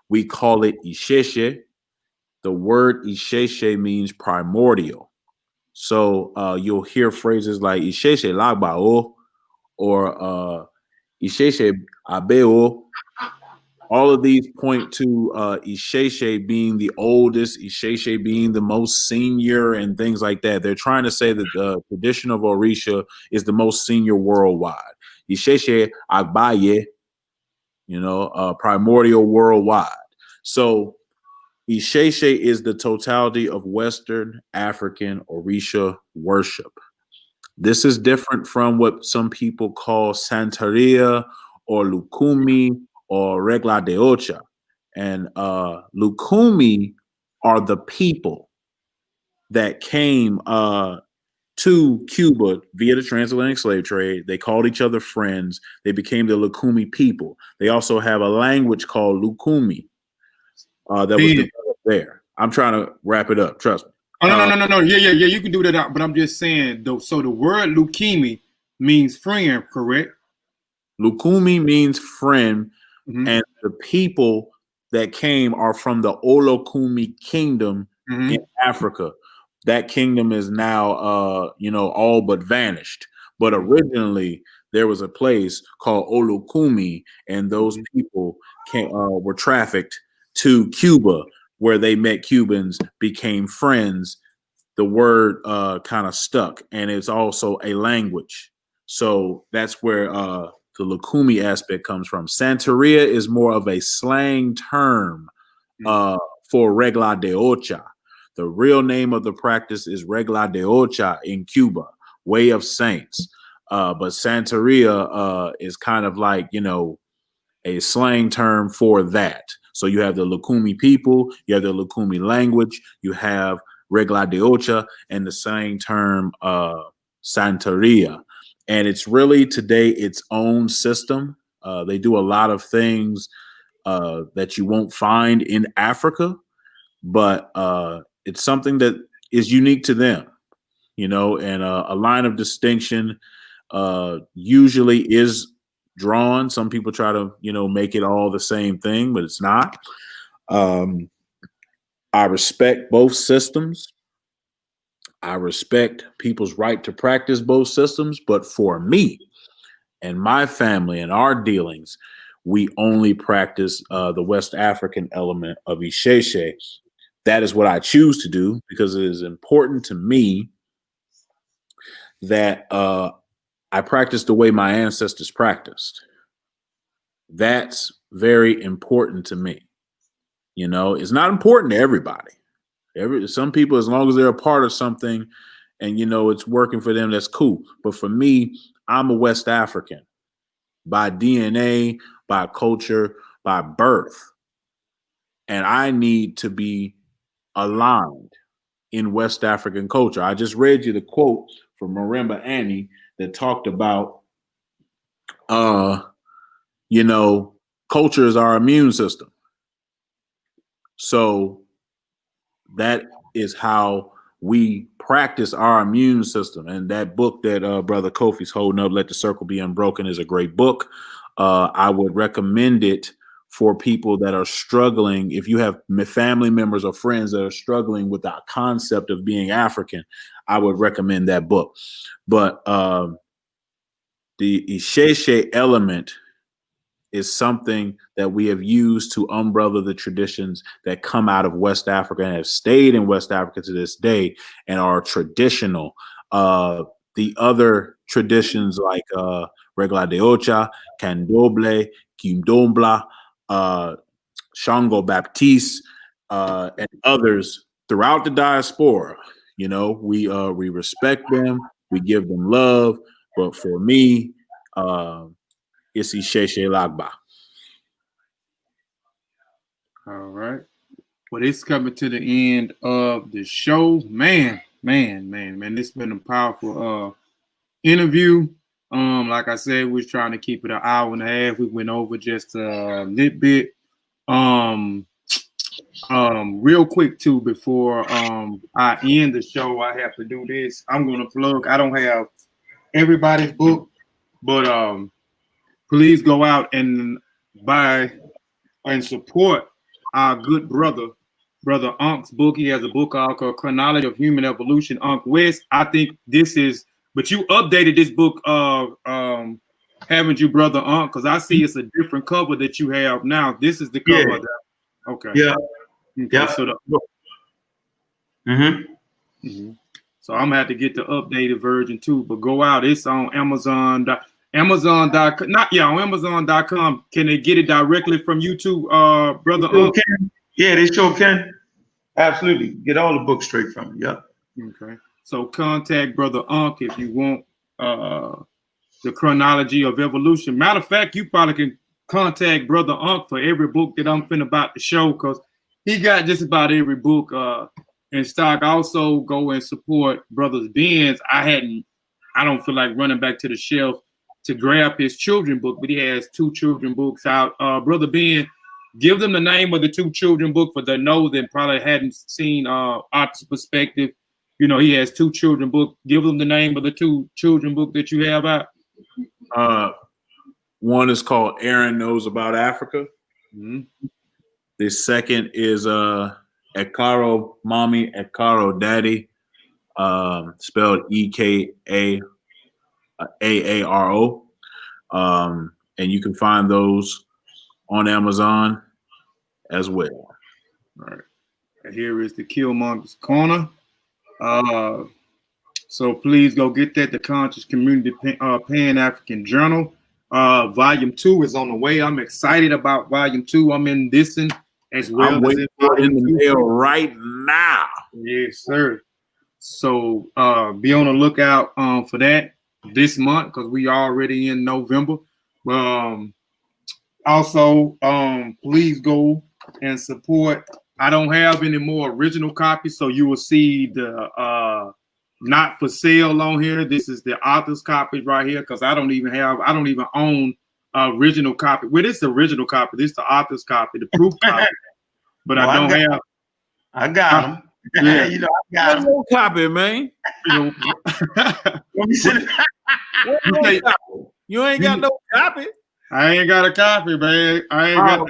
we call it Isheshe. The word Isheshe means primordial. So you'll hear phrases like Isheshe Lagbao or Isheshe Abeo. All of these point to Isheshe being the oldest, Isheshe being the most senior, and things like that. They're trying to say that the tradition of Orisha is the most senior worldwide. Isheshe Agbaye, primordial worldwide. So Isheshe is the totality of Western African Orisha worship. This is different from what some people call Santeria or Lukumi or Regla de Ocha. And Lukumi are the people that came to Cuba via the transatlantic slave trade. They called each other friends. They became the Lukumi people. They also have a language called Lukumi that was developed there. I'm trying to wrap it up. Trust me. Oh, no. Yeah. You can do that. But I'm just saying, though. So the word Lukimi means friend, correct? Lukumi means friend, and the people that came are from the Olokumi kingdom in Africa. That kingdom is now, all but vanished. But originally, there was a place called Olokumi, and those people were trafficked to Cuba, where they met Cubans, became friends. The word kind of stuck, and it's also a language. So that's where the Lukumi aspect comes from. Santeria is more of a slang term for Regla de Ocha. The real name of the practice is Regla de Ocha in Cuba, Way of Saints. But Santeria is kind of like, a slang term for that. So you have the Lukumi people, you have the Lukumi language, you have Regla de Ocha, and the same term Santeria. And it's really today its own system. They do a lot of things that you won't find in Africa, but it's something that is unique to them, you know, and a line of distinction usually is drawn. Some people try to, you know, make it all the same thing, but it's not. I respect both systems. I respect people's right to practice both systems, but for me and my family and our dealings, we only practice the West African element of Isheshe. That is what I choose to do because it is important to me that I practice the way my ancestors practiced. That's very important to me. You know, it's not important to everybody. Some people, as long as they're a part of something and, you know, it's working for them, that's cool. But for me, I'm a West African by DNA, by culture, by birth. And I need to be aligned in West African culture. I just read you the quote from Marimba Annie that talked about, you know, culture is our immune system. So that is how we practice our immune system. And that book that Brother Kofi's holding up, Let the Circle Be Unbroken, is a great book. I would recommend it for people that are struggling. If you have family members or friends that are struggling with the concept of being African, I would recommend that book. But the Isheshe element is something that we have used to umbrella the traditions that come out of West Africa and have stayed in West Africa to this day and are traditional. The other traditions like Regla de Ocha, Candomblé, Kimdombla, Shango Baptiste, and others throughout the diaspora, you know, we respect them, we give them love, but for me, it's Isheshe Lagba. All right. Well, it's coming to the end of the show. Man. It's been a powerful interview. Like I said, we was trying to keep it an hour and a half. We went over just a little bit. Real quick too, before I end the show, I have to do this. I'm gonna plug. I don't have everybody's book, but please go out and buy and support our good brother Ankh's book. He has a book called Chronology of Human Evolution, Ankh West. I think this is, but you updated this book, haven't you, brother Ankh? Because I see it's a different cover that you have now. This is the cover. Yeah. Okay. Yeah. Okay. Yeah. So So I'm gonna have to get the updated version too. But go out. It's on Amazon. Amazon.com. Not on Amazon.com. Can they get it directly from you too, brother? Yeah, they sure can. Absolutely. Get all the books straight from you. Yep. Okay. So contact Brother Ankh if you want the chronology of evolution. Matter of fact, you probably can contact Brother Ankh for every book that I'm finna about to show, because he got just about every book in stock. Also go and support Brothers Benz. I don't feel like running back to the shelf to grab his children book, but he has 2 children books out. Brother Ben, give them the name of the 2 children book for the know that probably hadn't seen Art's perspective. You know, he has 2 children book. Give them the name of the 2 children book that you have out. One is called Aaron Knows About Africa. The second is Ekaro Mommy, Ekaro Daddy, spelled EKAARO. And you can find those on Amazon as well. All right. Here is the Killmonger's Corner. So please go get that. The Conscious Community Pan-African Journal. Volume 2 is on the way. I'm excited about Volume 2. I'm in this one as well. I'm waiting for it in the mail right now. Yes, sir. So be on the lookout for that this month, because we are already in November. Also, please go and support I don't have any more original copies, so you will see the not for sale on here. This is the author's copy right here because I don't even own original copy. Well, this is the original copy. This is the author's copy, the proof copy. But Well, I don't have. I got them. Yeah. You know, I got them. No copy, man. You Let me see. You ain't got no copy. I ain't got a copy, man. I ain't got.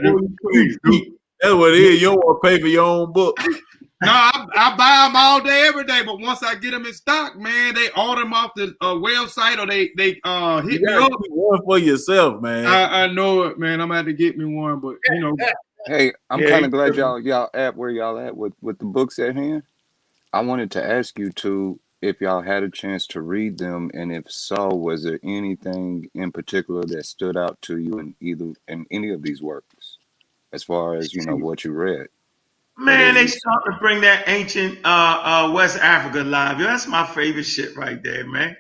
That's what it is. You don't want to pay for your own book. No, I buy them all day, every day. But once I get them in stock, man, they order them off the website or they hit me up. One for yourself, man. I know it, man. I'm gonna have to get me one, but you know. Hey, I'm kind of glad y'all at where y'all at with the books at hand. I wanted to ask you two if y'all had a chance to read them, and if so, was there anything in particular that stood out to you in any of these works, as far as what you read? Man, they starting to bring that ancient West Africa live. Yo, that's my favorite shit right there, man.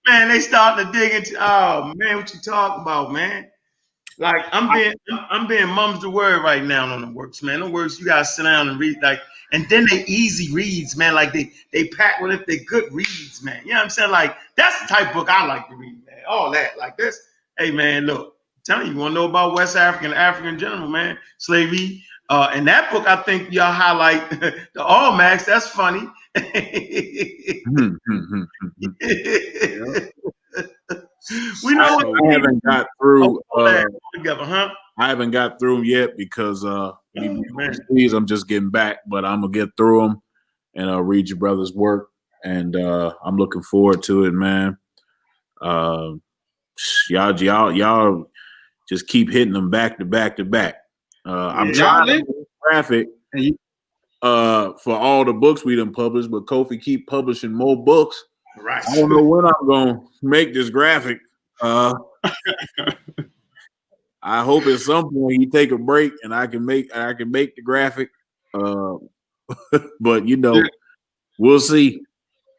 Man, they starting to dig into. Oh man, what you talking about, man? Like I'm being mum's the word right now on the works, man. The works you gotta sit down and read, like, and then they easy reads, man. Like they pack with it, they good reads, man. You know what I'm saying? Like that's the type of book I like to read, man. All that, like this. Hey man, look, I'm telling you, want to know about West African, African general, man, slavery. In that book, I think y'all highlight the All Max. That's funny. We know I haven't got through. Together, huh? I haven't got through them yet because I'm just getting back, but I'm gonna get through them and read your brother's work, and I'm looking forward to it, man. Y'all just keep hitting them back to back to back. I'm trying to do graphic for all the books we done published, but Kofi keep publishing more books. Right. I don't know when I'm gonna make this graphic. I hope at some point he take a break and I can make the graphic. But we'll see.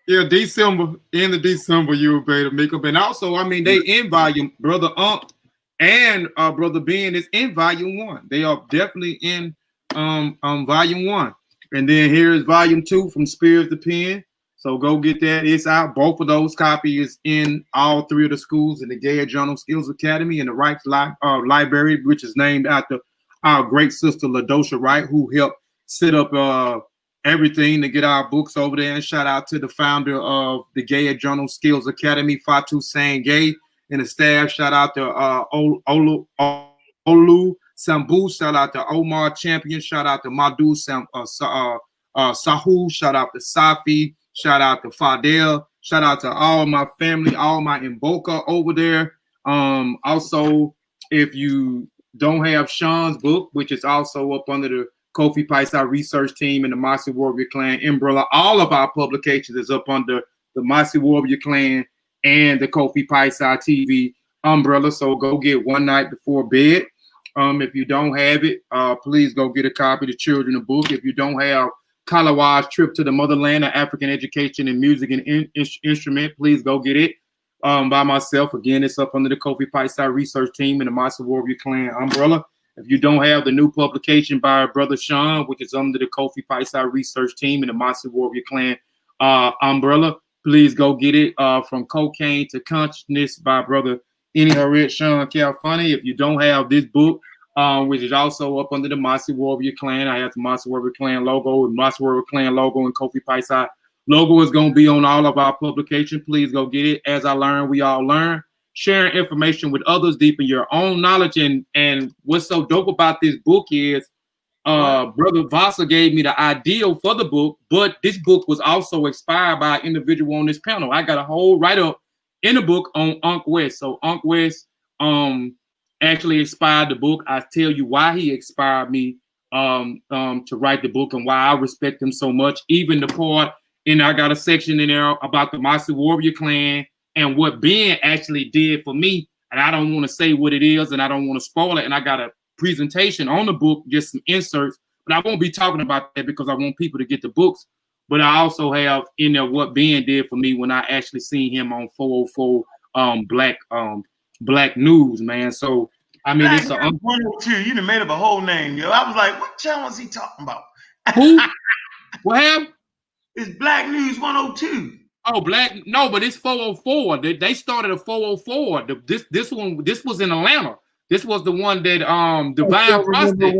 Yeah, end of December, you'll be able to make up. And also, I mean, they in volume, Brother Ankh and Brother Ben is in volume 1. They are definitely in volume 1. And then here is volume 2 from Spears to Pen. So go get that. It's out. Both of those copies in all 3 of the schools in the Gay Journal Skills Academy and the Wright Library, which is named after our great sister LaDosha Wright, who helped set up everything to get our books over there. And shout out to the founder of the Gay Journal Skills Academy, Fatu Sangay, and the staff. Shout out to Olu Sambu. Shout out to Omar Champion. Shout out to Medew Sahu. Shout out to Safi. Shout out to Fadel. Shout out to all my family, all my Mboka over there. Also, if you don't have Shawn's book, which is also up under the Kofi Piesie Research Team and the Mossi Warrior Clan umbrella, all of our publications is up under the Mossi Warrior Clan and the Kofi Piesie TV umbrella. So go get One Night Before Bed. If you don't have it, please go get a copy of the Children of Book. If you don't have Kalawa's Trip to the Motherland of African Education and Music and Instrument, please go get it. By myself. Again, it's up under the Kofi Piesie Research Team and the Mossi Warrior Clan umbrella. If you don't have the new publication by our brother Shawn, which is under the Kofi Piesie Research Team and the Mossi Warrior Clan umbrella, please go get it. From Cocaine to Consciousness by brother Herit, Shawn, Khalfani. If you don't have this book, which is also up under the Mossi Warrior Clan, I have the Mossi Warrior Clan logo, and Mossi Warrior Clan logo, and Kofi Piesie logo is going to be on all of our publications. Please go get it. As I learn, we all learn. Sharing information with others, deepen your own knowledge. And what's so dope about this book is Brother Vasa gave me the idea for the book, but this book was also inspired by an individual on this panel. I got a whole write-up in the book on Ankh West. So Ankh West actually inspired the book. I tell you why he inspired me to write the book and why I respect him so much. Even the part, and I got a section in there about the Mossi Warrior Clan and what Ben actually did for me. And I don't want to say what it is and I don't want to spoil it. And I got a presentation on the book, just some inserts, but I won't be talking about that because I want people to get the books. But I also have in there what Ben did for me when I actually seen him on 404 Blak News, man. So I mean, Black it's News 102. You done made up a whole name, yo. I was like, what channel is he talking about? who? What happened? It's Black News 102. Oh, Black. No, but it's 404. They started a 404. This was in Atlanta. This was the one that Divine Prospect.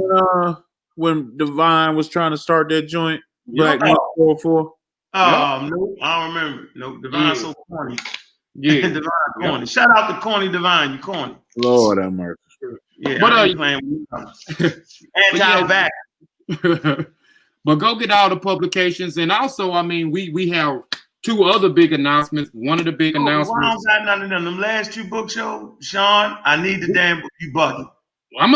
When Divine was trying to start that joint, Black Yep. News 404. No, I don't remember. No, Divine's so corny. Yeah. Divine corny. Shout out to Corny Divine. You corny. Lord have mercy. Yeah, But, I ain't playing with anti-vax. But go get all the publications, and also, I mean, we have 2 other big announcements. One of the big announcements. I don't got none of them. Them last 2 books, yo, Shawn. I need the damn book. You bugging. I'm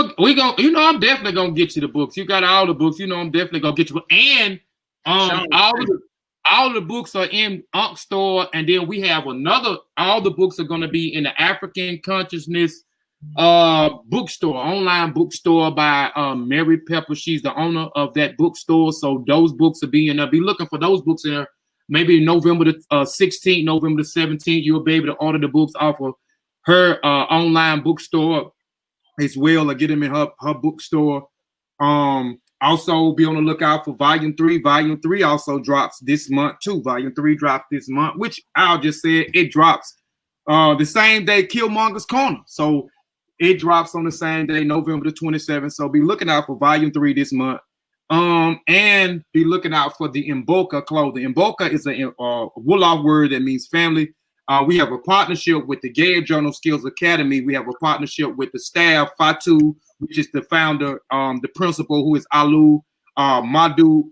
definitely gonna get you the books. You got all the books. I'm definitely gonna get you. And all the books are in Ankh store, and then we have another. All the books are gonna be in the African Consciousness bookstore, online bookstore by Mary Pepper. She's the owner of that bookstore. So those books will be in there. Be looking for those books in there. Maybe November the 16th, November the 17th. You'll be able to order the books off of her online bookstore as well, or get them in her bookstore. Also be on the lookout for Volume 3. Volume 3 also drops this month too. Volume 3 drops this month, which I'll just say it drops the same day Killmonger's Corner. So it drops on the same day, November the 27th. So be looking out for Volume 3 this month. And be looking out for the Mboka clothing. Mboka is a Wolof word that means family. We have a partnership with the Gay Journal Skills Academy. We have a partnership with the staff, Fatu, which is the founder, the principal, who is Alu. Medew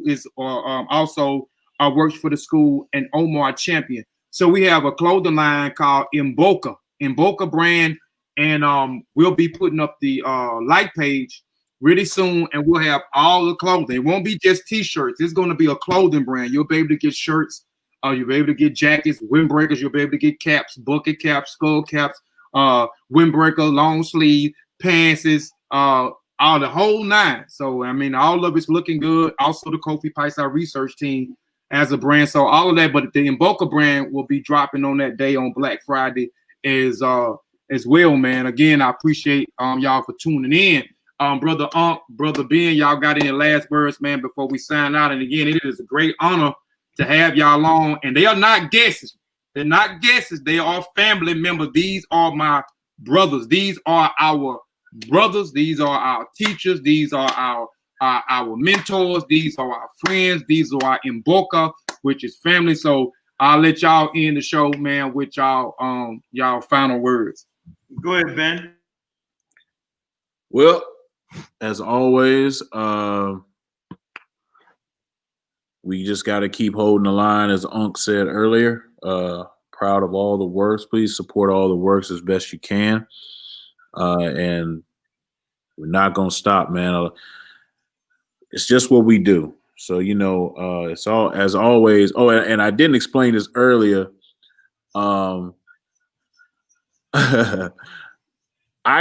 is also works for the school, and Omar Champion. So we have a clothing line called Mboka brand, and we'll be putting up the like page really soon, and we'll have all the clothing. It won't be just t-shirts. It's going to be a clothing brand. You'll be able to get shirts. You'll be able to get jackets, windbreakers. You'll be able to get caps, bucket caps, skull caps, windbreaker, long sleeve, pants, all the whole 9. So, I mean, all of it's looking good. Also, the Kofi Piesie Research Team as a brand. So, all of that. But the Mboka brand will be dropping on that day on Black Friday as well, man. Again, I appreciate y'all for tuning in. Brother Brother Ben, y'all got any last words, man, before we sign out? And again, it is a great honor to have y'all on. And they are not guests. They're not guests. They are family members. These are my brothers. These are our brothers. These are our teachers. These are our mentors. These are our friends. These are our Mboka, which is family. So I'll let y'all end the show, man, with y'all final words. Go ahead, Ben. Well, as always, we just got to keep holding the line, as Unc said earlier. Proud of all the works. Please support all the works as best you can. And we're not going to stop, man. It's just what we do. So, it's all, as always. Oh, and I didn't explain this earlier. I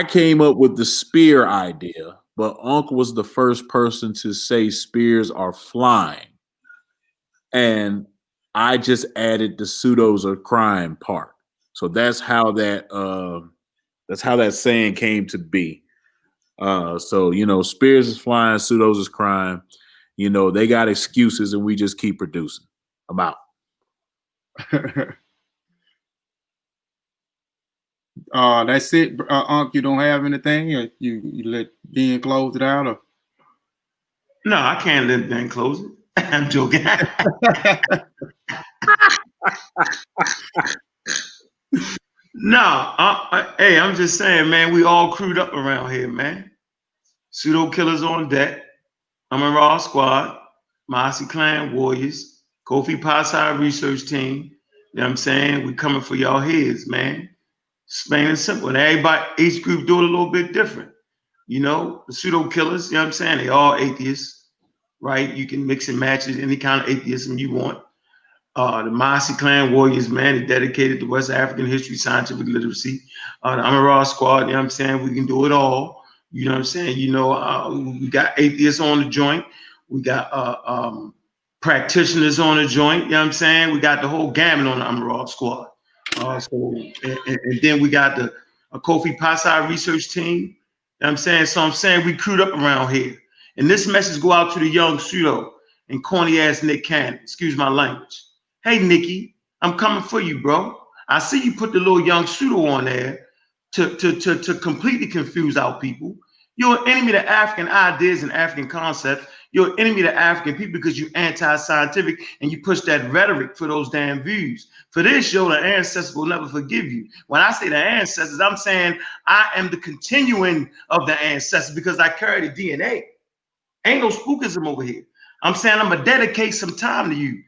came up with the spear idea, but Unc was the first person to say spears are flying. And I just added the pseudos are crime part. So that's how that saying came to be. So, spears is flying, pseudos is crime. They got excuses, and we just keep producing. I'm out. That's it. Unc, you don't have anything? Or you let Ben close it out? Or? No, I can't let Ben close it. I'm joking. No, hey, I'm just saying, man, we all crewed up around here, man. Pseudo Killas on deck. I'm a Raw Squad, Mossi Clan Warriors, Kofi Piesie Research Team. You know what I'm saying? We coming for y'all heads, man. It's plain and simple. And everybody, each group do it a little bit different. The Pseudo Killas, you know what I'm saying? They all atheists, right? You can mix and match it, any kind of atheism you want. The Mossi Clan Warriors, man, is dedicated to West African history, scientific literacy. The Amara Squad, you know what I'm saying? We can do it all. You know what I'm saying? We got atheists on the joint. We got practitioners on the joint. You know what I'm saying? We got the whole gamut on the Amara Squad. And then we got the a Kofi Piesie Research Team. You know what I'm saying? So I'm saying we crewed up around here. And this message go out to the young pseudo and corny ass Nick Cannon. Excuse my language. Hey, Nikki, I'm coming for you, bro. I see you put the little young pseudo on there to completely confuse our people. You're an enemy to African ideas and African concepts. You're an enemy to African people because you're anti-scientific and you push that rhetoric for those damn views. For this, the ancestors will never forgive you. When I say the ancestors, I'm saying I am the continuing of the ancestors because I carry the DNA. Ain't no spookism over here. I'm saying I'm going to dedicate some time to you,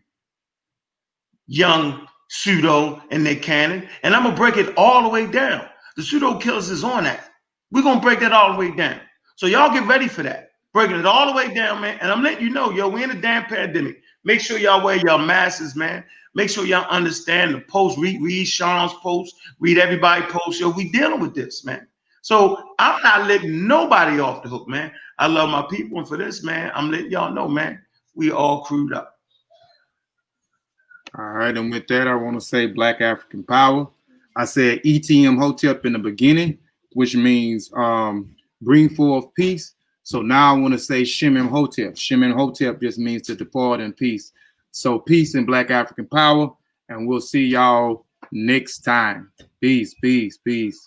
young pseudo and Nick Cannon, and I'm going to break it all the way down. The Pseudo Killas is on that. We're going to break that all the way down. So y'all get ready for that. Breaking it all the way down, man. And I'm letting you know, yo, we're in a damn pandemic. Make sure y'all wear your masks, man. Make sure y'all understand the post. Read Shawn's post. Read everybody's post. Yo, we dealing with this, man. So I'm not letting nobody off the hook, man. I love my people. And for this, man, I'm letting y'all know, man, we all crewed up. All right. And with that, I want to say Black African Power. I said ETM Hotep in the beginning, which means bring forth peace. So now I want to say Shemin Hotep. Shemin Hotep just means to depart in peace. So peace and Black African Power. And we'll see y'all next time. Peace, peace, peace.